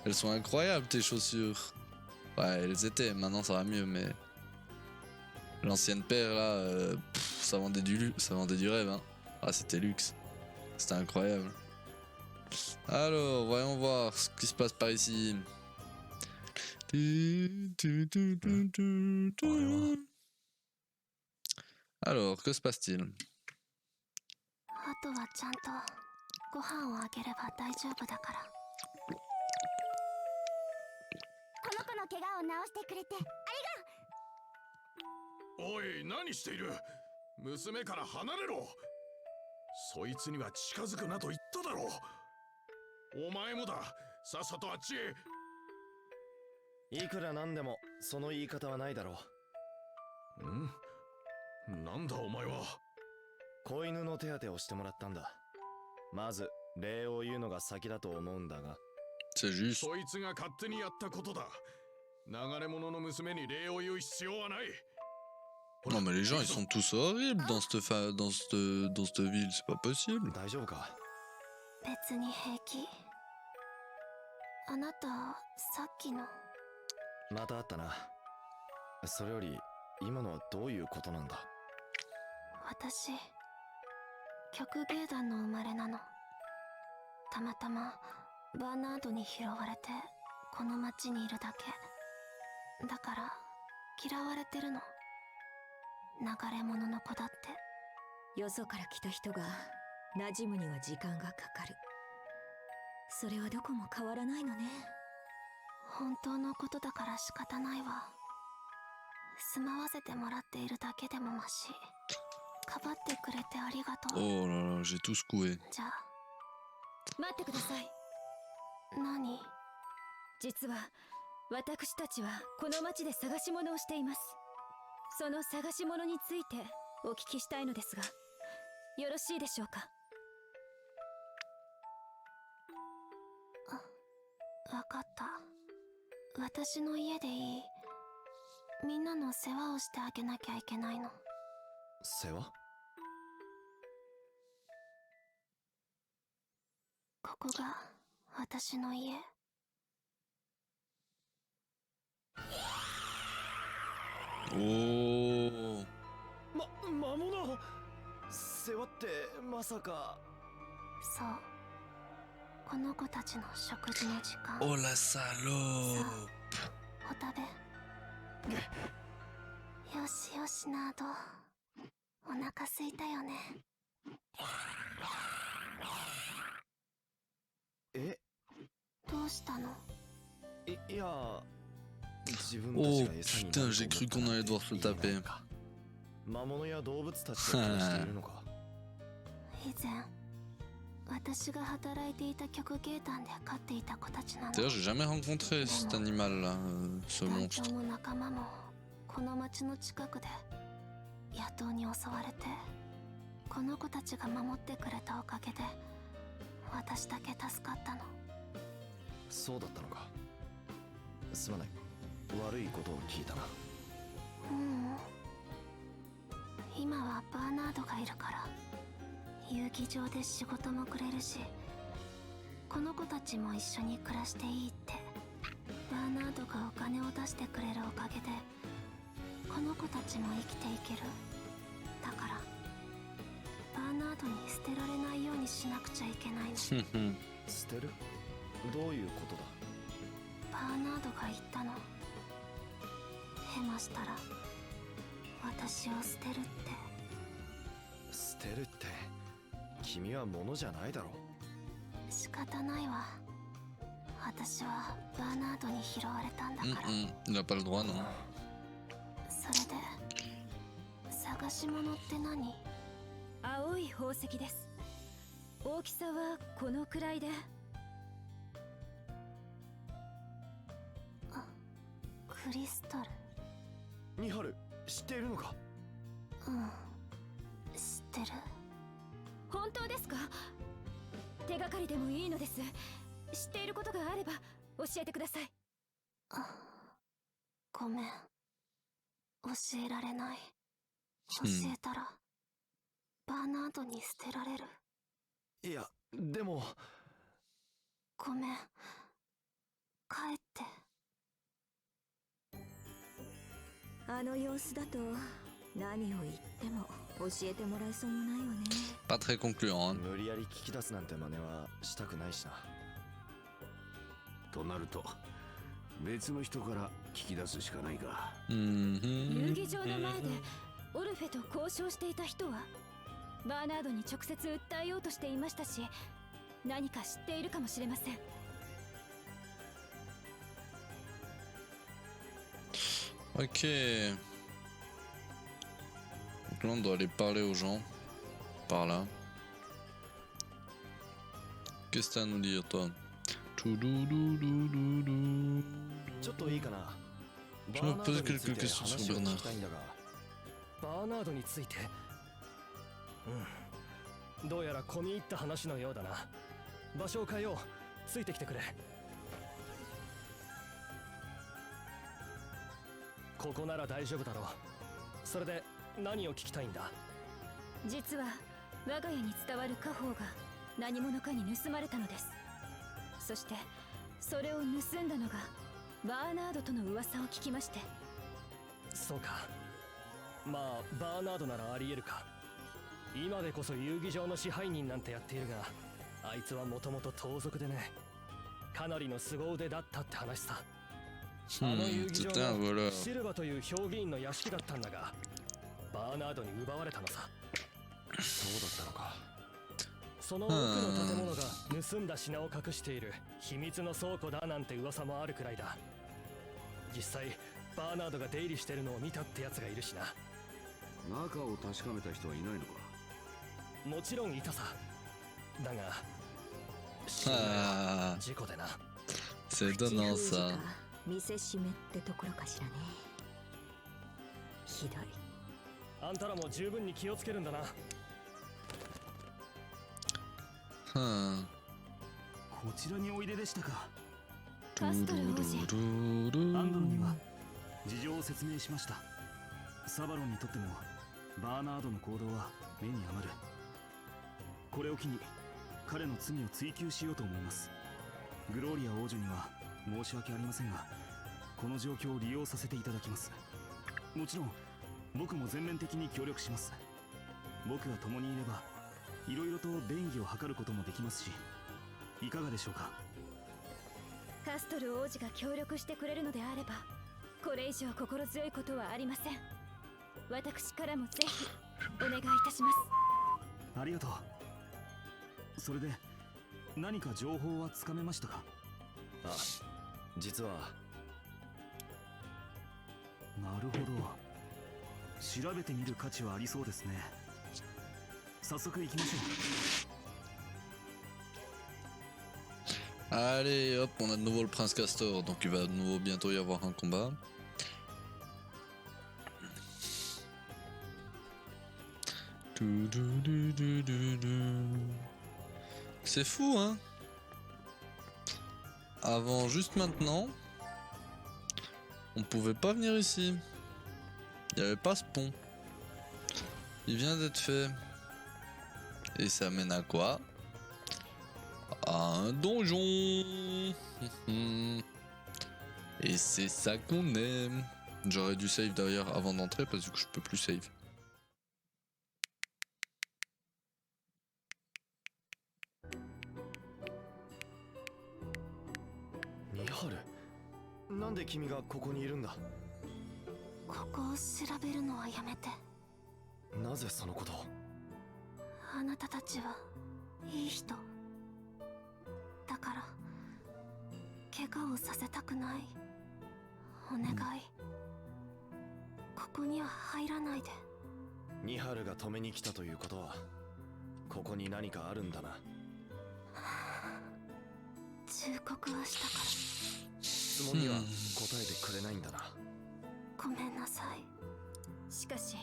Elles sont incroyables, tes chaussures. Ouais, elles étaient, maintenant ça va mieux, mais... L'ancienne paire, là, ça vendait du rêve, hein. Ah, c'était luxe. C'était incroyable. Alors, voyons voir ce qui se passe par ici. Alors, que se passe-t-il? あとはちゃんとご飯をあげれば大丈夫だから。この子の怪我を治してくれてありが。おい、何している？娘から離れろ。そいつには近づくなと言っただろう。お前もだ。さっさとあっちへ。いくらなんでもその言い方はないだろう。なんだお前は。子犬の手当てをしてもらったんだ。まず礼を言うのが先だと思うんだが。 C'est juste. そいつが勝手にやったことだ。流れ者の娘に礼を言う必要はない。 Non mais les gens ils sont tous horribles dans cette ville, c'est pas possible. 大丈夫か？別に平気。あなた、さっきの。また会ったな。それより今のはどういうことなんだ？私、曲芸団の生まれなの。たまたまバーナードに拾われてこの町にいるだけ。だから嫌われてるの。流れ者の子だって。よそから来た人が馴染むには時間がかかる。それはどこも変わらないのね。本当のことだから仕方ないわ。住まわせてもらっているだけでもマシ。かばってくれてありがとう。 Oh là là, j'ai tout secoué. じゃあ。待ってください。何？実は私たちはこの町で探し物をしています。その探し物についてお聞きしたいのですが、よろしいでしょうか？わかった。私の家でいい。みんなの世話をしてあげなきゃいけないの。世話？ここが私の家。Oh. 魔物？世話ってまさか？そう。この子たちの食事の時間。 Oh la salope. お食べ。よしよしなど。お腹すいたよね。え？どうしたの？いや、自分た Oh ちが餌にな putain, る j'ai と cru 思 qu'on った な allait devoir se le んていい taper. のか。魔物や動物たちと暮らしているのか？以前私が働いていた曲芸団で飼っていた子たちなの。 D'ailleurs, j'ai jamais rencontré cet animal-là, ce 団 monstre. 長も仲間もこの町の近くで野党に襲われて、この子たちが守ってくれたおかげで私だけ助かったの。そうだったのか。すまない。悪いことを聞いたな。ううん。今はバーナードがいるから遊戯場で仕事もくれるし、この子たちも一緒に暮らしていいって。バーナードがお金を出してくれるおかげでこの子たちも生きていける。だからバーナードに捨てられないようにしなくちゃいけないの。捨てる？どういうことだ？バーナードが言ったの。ヘマしたら私を捨てるって。捨てるって、君は物じゃないだろう。仕方ないわ。私はバーナードに拾われたんだから。Il n'a pas le droit, non. それで探し物って何？青い宝石です。大きさはこのくらいで。クリスタル。ミハル、知っているのか？うん、知ってる。本当ですか？手がかりでもいいのです。知っていることがあれば教えてください。ごめん、教えられない。教えたらバーナードに捨てられる。いや、でも。ごめん、帰って。あの様子だと何を言っても教えてもらえそうもないわね。 Pas très concluant, hein. 無理やり聞き出すなんて真似はしたくないしな。となると別の人から聞き出すしかないか。遊戯場の前でオルフェと交渉していた人はバーナードに直接訴えようとしていましたし、何か知っているかもしれません。Ok. Donc là, on doit aller parler aux gens. Par là. Qu'est-ce que t'as à nous dire, toi? ちょっといいかな。 Je me pose quelques questions sur Bernard. バーナードについて。どうやら込み入った話のようだな。場所を変えよう。ついてきてくれ。ここなら大丈夫だろう。それで何を聞きたいんだ。実は我が家に伝わる家宝が何者かに盗まれたのです。そしてそれを盗んだのがバーナードとの噂を聞きまして。そうか。まあバーナードならありえるか。今でこそ遊戯場の支配人なんてやっているが、あいつはもともと盗賊でね、かなりの凄腕だったって話さ。あの遊戯場はシルバという評議員の屋敷だったんだが、バーナードに奪われたのさ。そうだったのか。その奥の建物が盗んだ品を隠している秘密の倉庫だなんて噂もあるくらいだ。実際バーナードが出入りしてるのを見たってやつがいるしな。中を確かめた人はいないのか。もちろんいたさ。だがAh, 事故でな。 c'est étonnant ça. 見せしめってところかしらね。ひどい。あんたらも十分に気をつけるんだな。こちらにおいででしたか。カストル王子。アンドロには事情を説明しました。サバロンにとってもバーナードの行動は目に余る。これを機に彼の罪を追及しようと思います。グローリア王女には申し訳ありませんが、この状況を利用させていただきます。もちろん僕も全面的に協力します。僕が共にいればいろいろと便宜を図ることもできますし、いかがでしょうか。カストル王子が協力してくれるのであれば、これ以上心強いことはありません。私からもぜひお願いいたします。ありがとう。それで何か情報はつかめましたか。あ、実は。なるほど。調べてみる価値はありそうですね。早速行きましょう。 Allez hop, on a de nouveau le prince Castor, donc il va de nouveau bientôt y avoir un combat. C'est fou hein. Avant, juste maintenant, on pouvait pas venir ici. Il n'y avait pas ce pont. Il vient d'être fait. Et ça mène à quoi? À un donjon. Et c'est ça qu'on aime. J'aurais dû save d'ailleurs avant d'entrer parce que je peux plus save. Miharu, なんで君がここにいるんだ。ここを調べるのはやめて。なぜそのことを。あなたたちはいい人だから、怪我をさせたくない。お願い、ここには入らないで。ニハルが止めに来たということは、ここに何かあるんだな。忠告はしたから。質問には答えてくれないんだな。ごめんなさい。しかし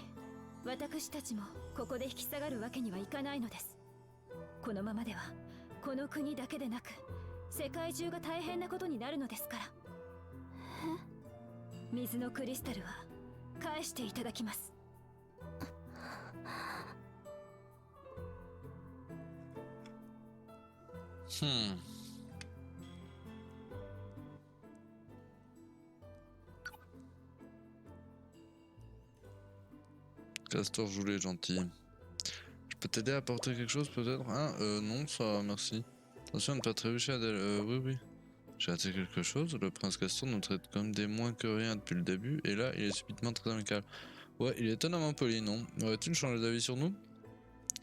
私たちもここで引き下がるわけにはいかないのです。このままではこの国だけでなく世界中が大変なことになるのですから。水のクリスタルは返していただきます。Castor Joulet est gentil. Je peux t'aider à porter quelque chose peut-être? Hein? Non, ça va, merci. Attention à ne pas trébucher, Adèle. Oui. J'ai raté quelque chose. Le prince Castor nous traite comme des moins que rien depuis le début. Et là, il est subitement très amical. Ouais, il est étonnamment poli, non? Aurait-il changé d'avis sur nous?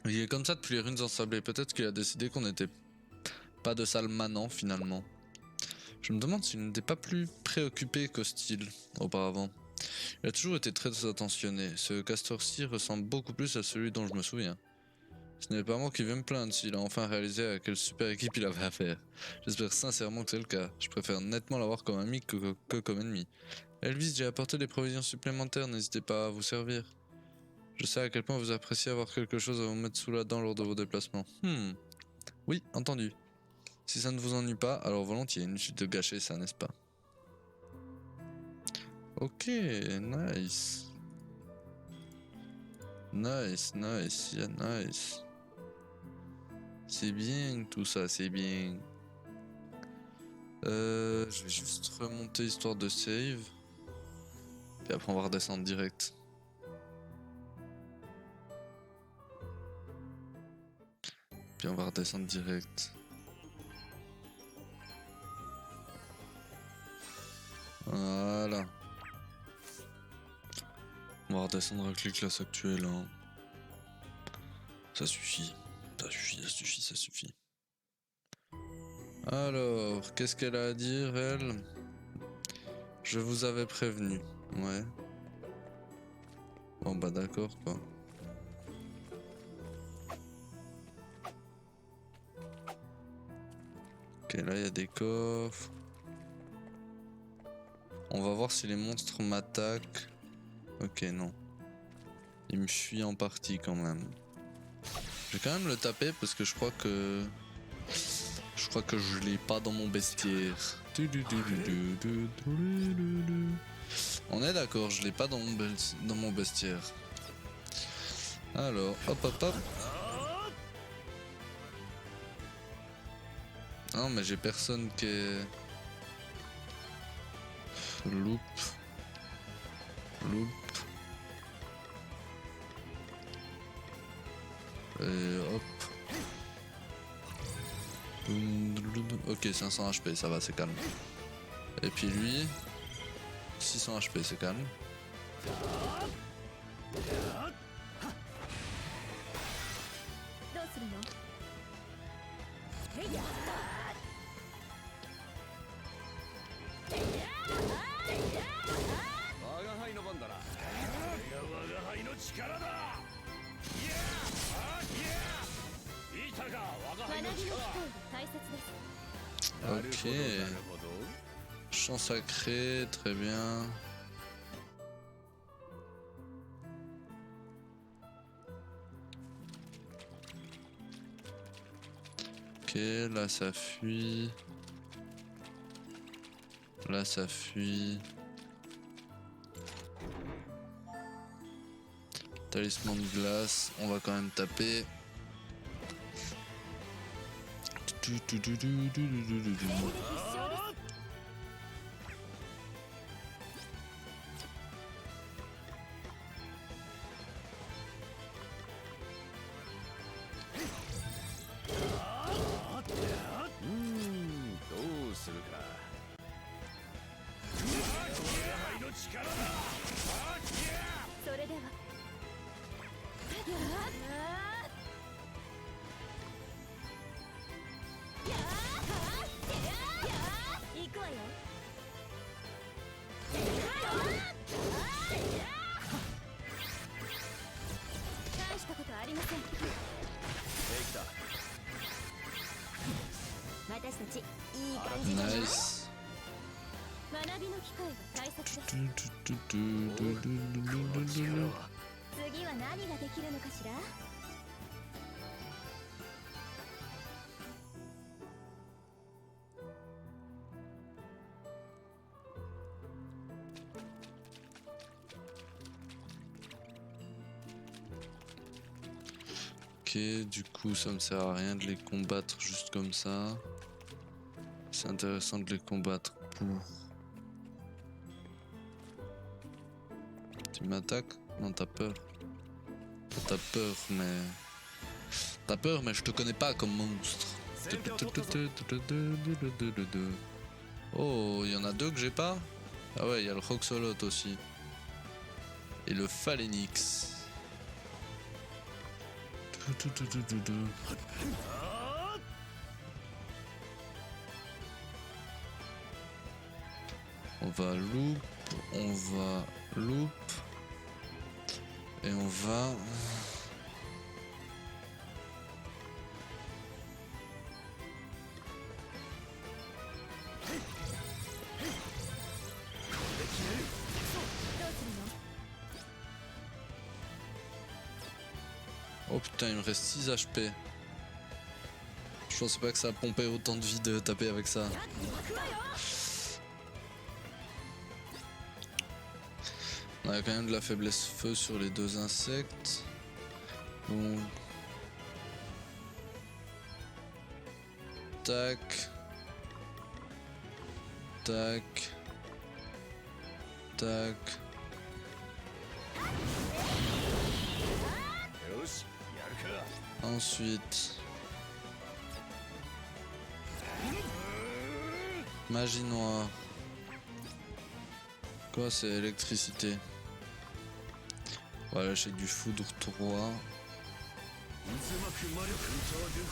Il est comme ça depuis les runes ensablées. Peut-être qu'il a décidé qu'on n'était pas de sales manants finalement. Je me demande s'il n'était pas plus préoccupé qu'hostile auparavant. Il a toujours été très attentionné. Ce castor-ci ressemble beaucoup plus à celui dont je me souviens. Ce n'est pas moi qui vais me plaindre s'il a enfin réalisé à quelle super équipe il avait affaire. J'espère sincèrement que c'est le cas. Je préfère nettement l'avoir comme ami que comme ennemi. Elvis, j'ai apporté des provisions supplémentaires, n'hésitez pas à vous servir. Je sais à quel point vous appréciez avoir quelque chose à vous mettre sous la dent lors de vos déplacements. Oui, entendu. Si ça ne vous ennuie pas, alors volontiers, inutile de gâcher ça, n'est-ce pas? Ok, nice. Nice, nice, yeah, nice. C'est bien tout ça, c'est bien. Je vais juste remonter histoire de save. Puis après on va redescendre direct. Puis on va redescendre direct. Voilà. On va redescendre avec les classes actuelles. Hein. Ça suffit. Ça suffit, ça suffit, ça suffit. Alors, qu'est-ce qu'elle a à dire, elle? Je vous avais prévenu. Ouais. Bon bah d'accord quoi. Ok, là il y a des coffres. On va voir si les monstres m'attaquent. Ok, non. Il me fuit en partie quand même. Je vais quand même le taper parce que je crois que... je l'ai pas dans mon bestiaire. On est d'accord, je l'ai pas dans mon bestiaire. Alors, hop hop hop. Non mais j'ai personne qui est... Loop. Et hop. Ok, 500 HP, ça va, c'est calme. Et puis lui, 600 HP, c'est calme. Ok. Champ sacré, très bien. Ok, là ça fuit. Là ça fuit. Talisman de glace, on va quand même taper. Nice. Ok, du coup ça me sert à rien de les combattre juste comme ça. C'est intéressant de les combattre pour... Tu m'attaques? Non, t'as peur. T'as peur, mais... T'as peur, mais je te connais pas comme monstre. Oh, il y en a deux que j'ai pas? Ah ouais, il y a le Roxolot aussi. Et le Phalenix. On va loop, et on va... Oh putain, il me reste 6 HP. Je pensais pas que ça pompait autant de vie de taper avec ça. On a quand même de la faiblesse feu sur les 2 insectes. Donc... Tac. Tac. Tac. Ensuite... Magie noire. Quoi, c'est électricité. Voilà, j'ai du foudre 3.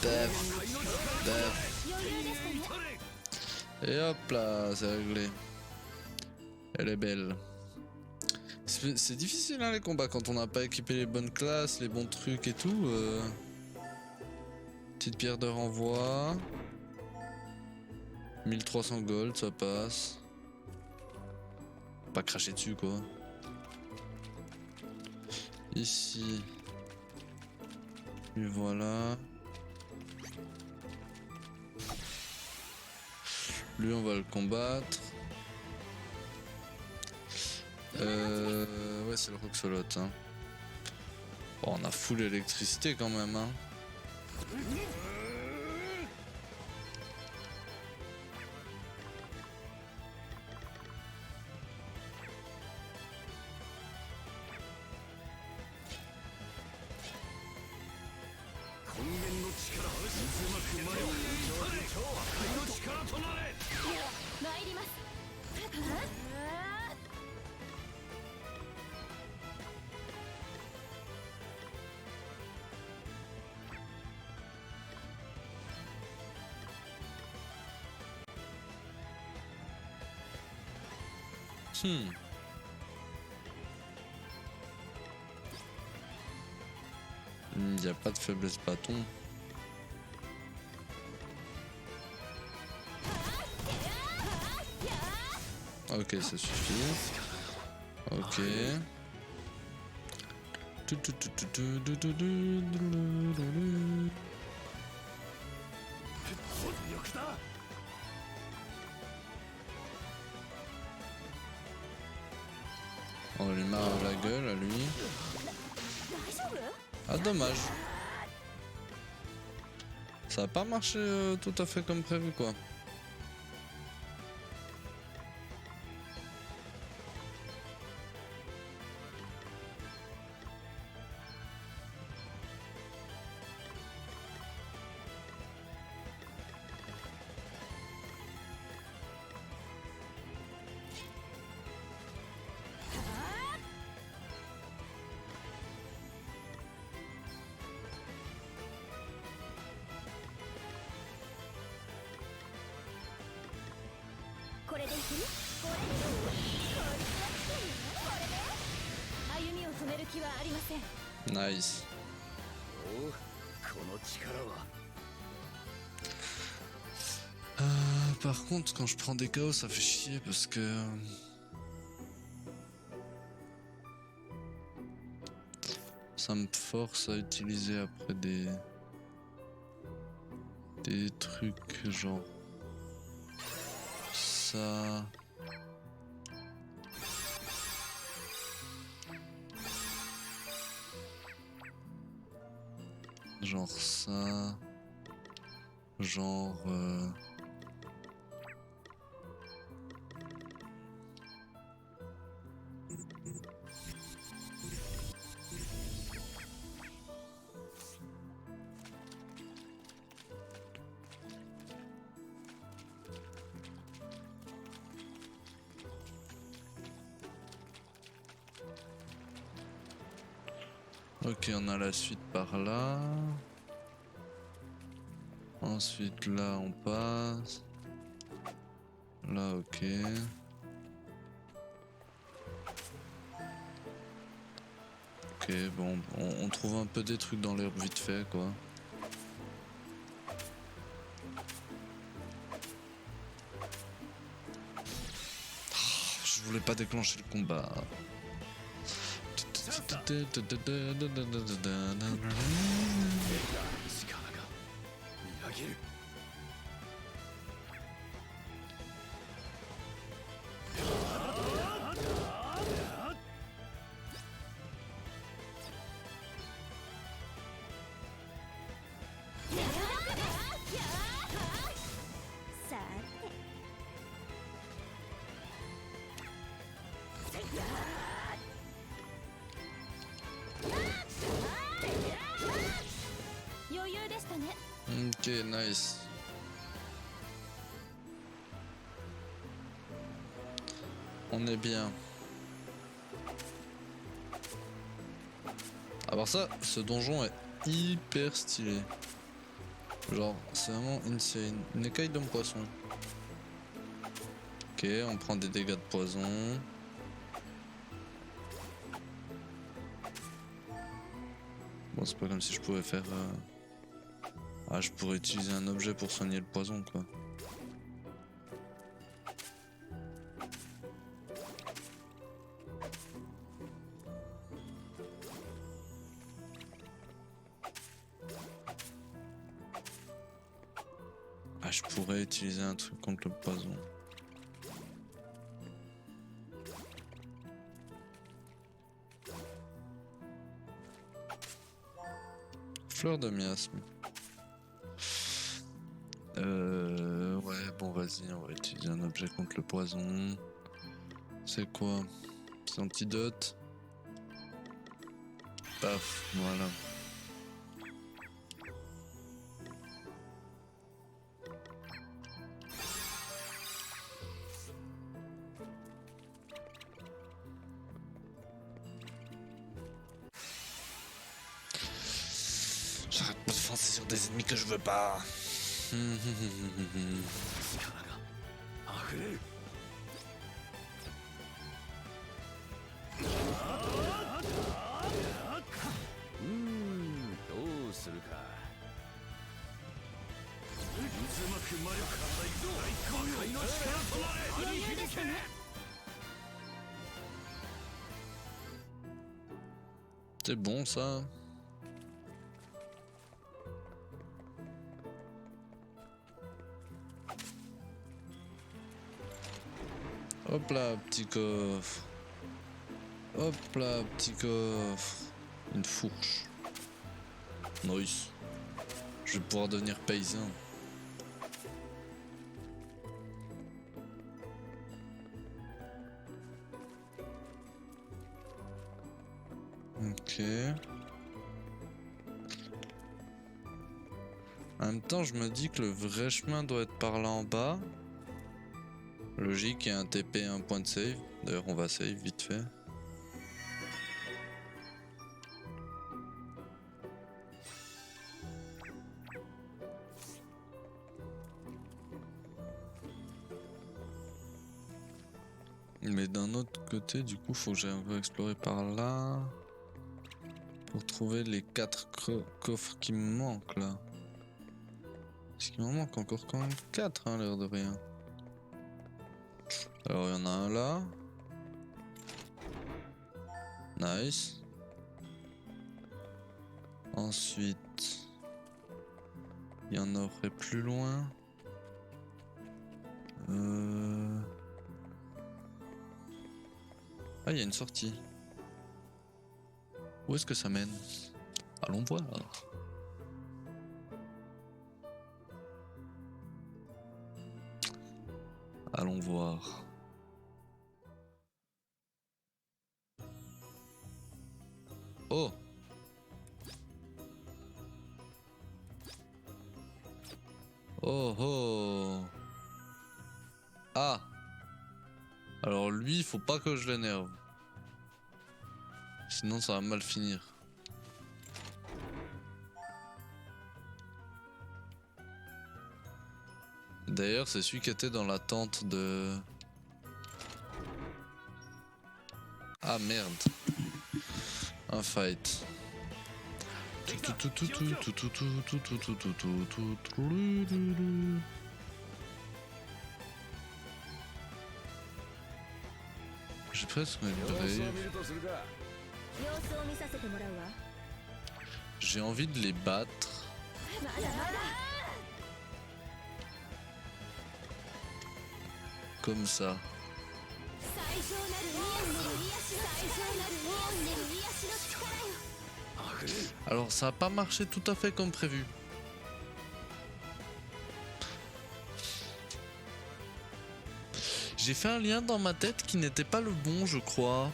Def. Def. Et hop là, c'est réglé. Elle est belle. C'est difficile hein, les combats quand on n'a pas équipé les bonnes classes, les bons trucs et tout. Petite pierre de renvoi. 1300 gold, ça passe. Pas cracher dessus quoi. Ici. Et voilà. Lui on va le combattre. Ouais c'est le Roxolot hein. Bon, on a full électricité quand même hein. Il n'y a pas de faiblesse bâton. Ok, ça suffit. Ok. On lui marre la gueule à lui. Ah dommage. Ça a pas marché tout à fait comme prévu quoi. Nice. Par contre, quand je prends des KO, ça fait chier parce que ça me force à utiliser après des trucs genre ça. Genre ça. Genre ok, on a la suite par là. Ensuite là on passe. Là ok. Ok bon, on trouve un peu des trucs dans l'air vite fait quoi. Je voulais pas déclencher le combat. チャンスだ。力がみなぎる。さて余裕でしたね。 Ok, nice. On est bien. À part ça, ce donjon est hyper stylé. Genre, c'est vraiment insane. Une écaille d'homme poisson. Ok, on prend des dégâts de poison. Bon, c'est pas comme si je pouvais faire... Ah, je pourrais utiliser un objet pour soigner le poison, quoi. Ah, je pourrais utiliser un truc contre le poison. Fleur de miasme. Ouais, bon, vas-y, on va utiliser un objet contre le poison. C'est quoi? C'est antidote. Paf, voilà. J'arrête pas de foncer sur des ennemis que je veux pas. 力が溢れる。どうするか。渦巻く魔力最高の力となれ。余裕でしたね。 C'est bon ça. Hop là, petit coffre. Hop là, petit coffre. Une fourche. Nice. Je vais pouvoir devenir paysan. Ok. En même temps, je me dis que le vrai chemin doit être par là en bas. Logique, il y a un TP et un point de save. D'ailleurs, on va save vite fait. Mais d'un autre côté, du coup, faut que j'aille un peu explorer par là. Pour trouver les 4 coffres qui me manquent là. Parce qu'il m'en manque encore quand même 4, hein, l'air de rien. Alors, il y en a un là. Nice. Ensuite, il y en aurait plus loin. Ah, il y a une sortie. Où est-ce que ça mène? Allons voir. Allons voir. Oh! Oh oh! Ah! Alors lui, faut pas que je l'énerve. Sinon ça va mal finir. D'ailleurs, c'est celui qui était dans la tente de... Ah merde. Un fight. J'ai presque une brave. J'ai envie de les battre. Comme ça. Alors ça a pas marché tout à fait comme prévu. J'ai fait un lien dans ma tête qui n'était pas le bon, je crois.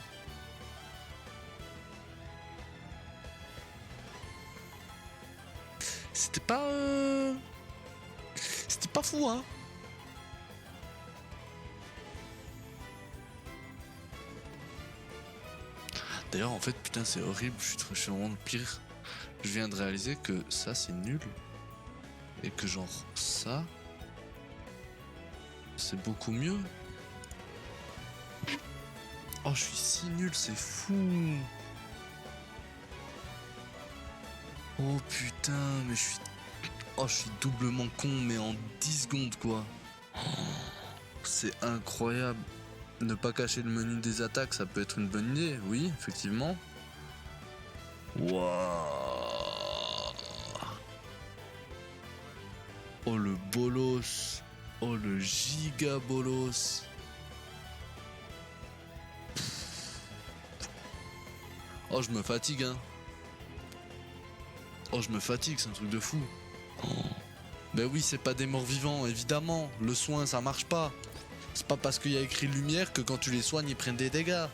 C'était pas fou, hein. D'ailleurs, en fait, putain, c'est horrible. Je suis vraiment le pire. Je viens de réaliser que ça, c'est nul. Et que genre, ça, c'est beaucoup mieux. Oh, je suis si nul, c'est fou. Oh putain, mais je suis doublement con, mais en 10 secondes, quoi. Oh, c'est incroyable. Ne pas cacher le menu des attaques, ça peut être une bonne idée, oui, effectivement. Waouh. Oh le bolos. Oh le giga bolos. Oh je me fatigue, hein. Oh je me fatigue, c'est un truc de fou. Oh. Ben oui, c'est pas des morts vivants, évidemment. Le soin, ça marche pas. C'est pas parce qu'il y a écrit lumière que quand tu les soignes, ils prennent des dégâts.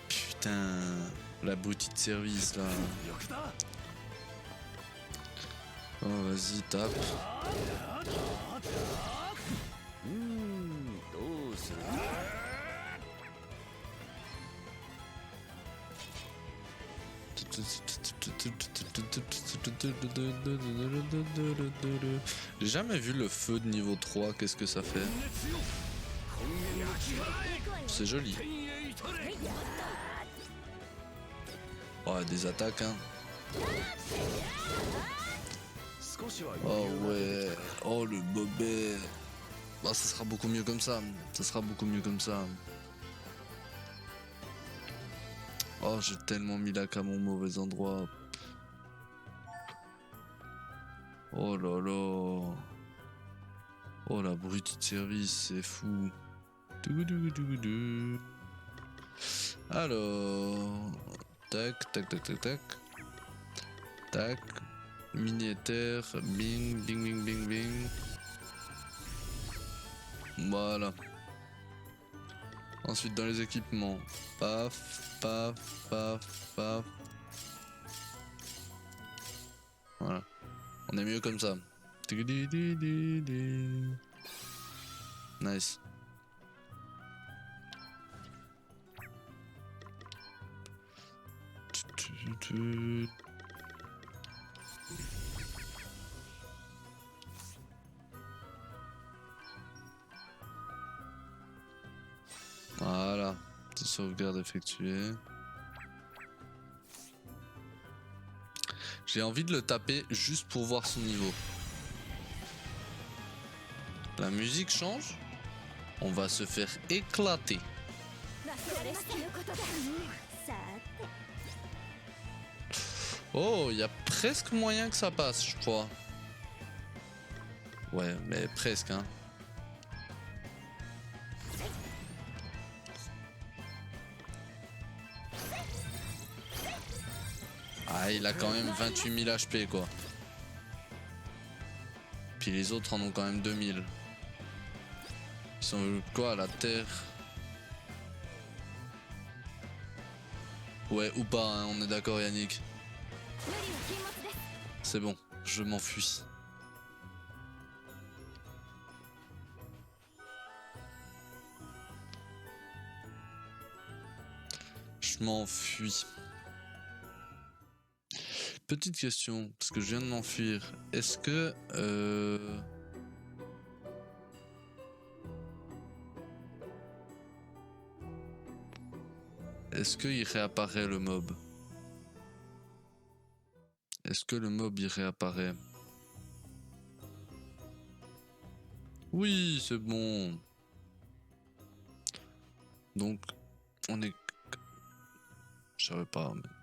Putain, la boutique de service là. Oh, vas-y, tape. J'ai jamais vu le feu de niveau 3, qu'est-ce que ça fait? C'est joli. Oh, des attaques, hein. Oh ouais. Oh le bobet. Bah, ça sera beaucoup mieux comme ça. Ça sera beaucoup mieux comme ça. Oh, j'ai tellement mis la cam au mauvais endroit. Oh là là. Oh la brutie de service, c'est fou. Alors, tac, tac, tac, tac, tac, tac, mini éther, bing, bing, bing, bing, bing. Voilà. Ensuite dans les équipements, paf, paf, paf, paf. Voilà. On est mieux comme ça. Nice. Voilà. Petite sauvegarde effectuée. J'ai envie de le taper juste pour voir son niveau. La musique change. On va se faire éclater. Oh, il y a presque moyen que ça passe, je crois. Ouais, mais presque, hein. Ah, il a quand même 28 000 HP, quoi. Puis les autres en ont quand même 2000. Ils sont quoi, la terre? Ouais, ou pas, hein, on est d'accord, Yannick. C'est bon, je m'enfuis. Je m'enfuis. Petite question, parce que je viens de m'enfuir. Est-ce que... Est-ce qu'il réapparaît le mob? Est-ce que le mob il réapparaît? Oui, c'est bon. Donc, on est... Je savais pas. Mais...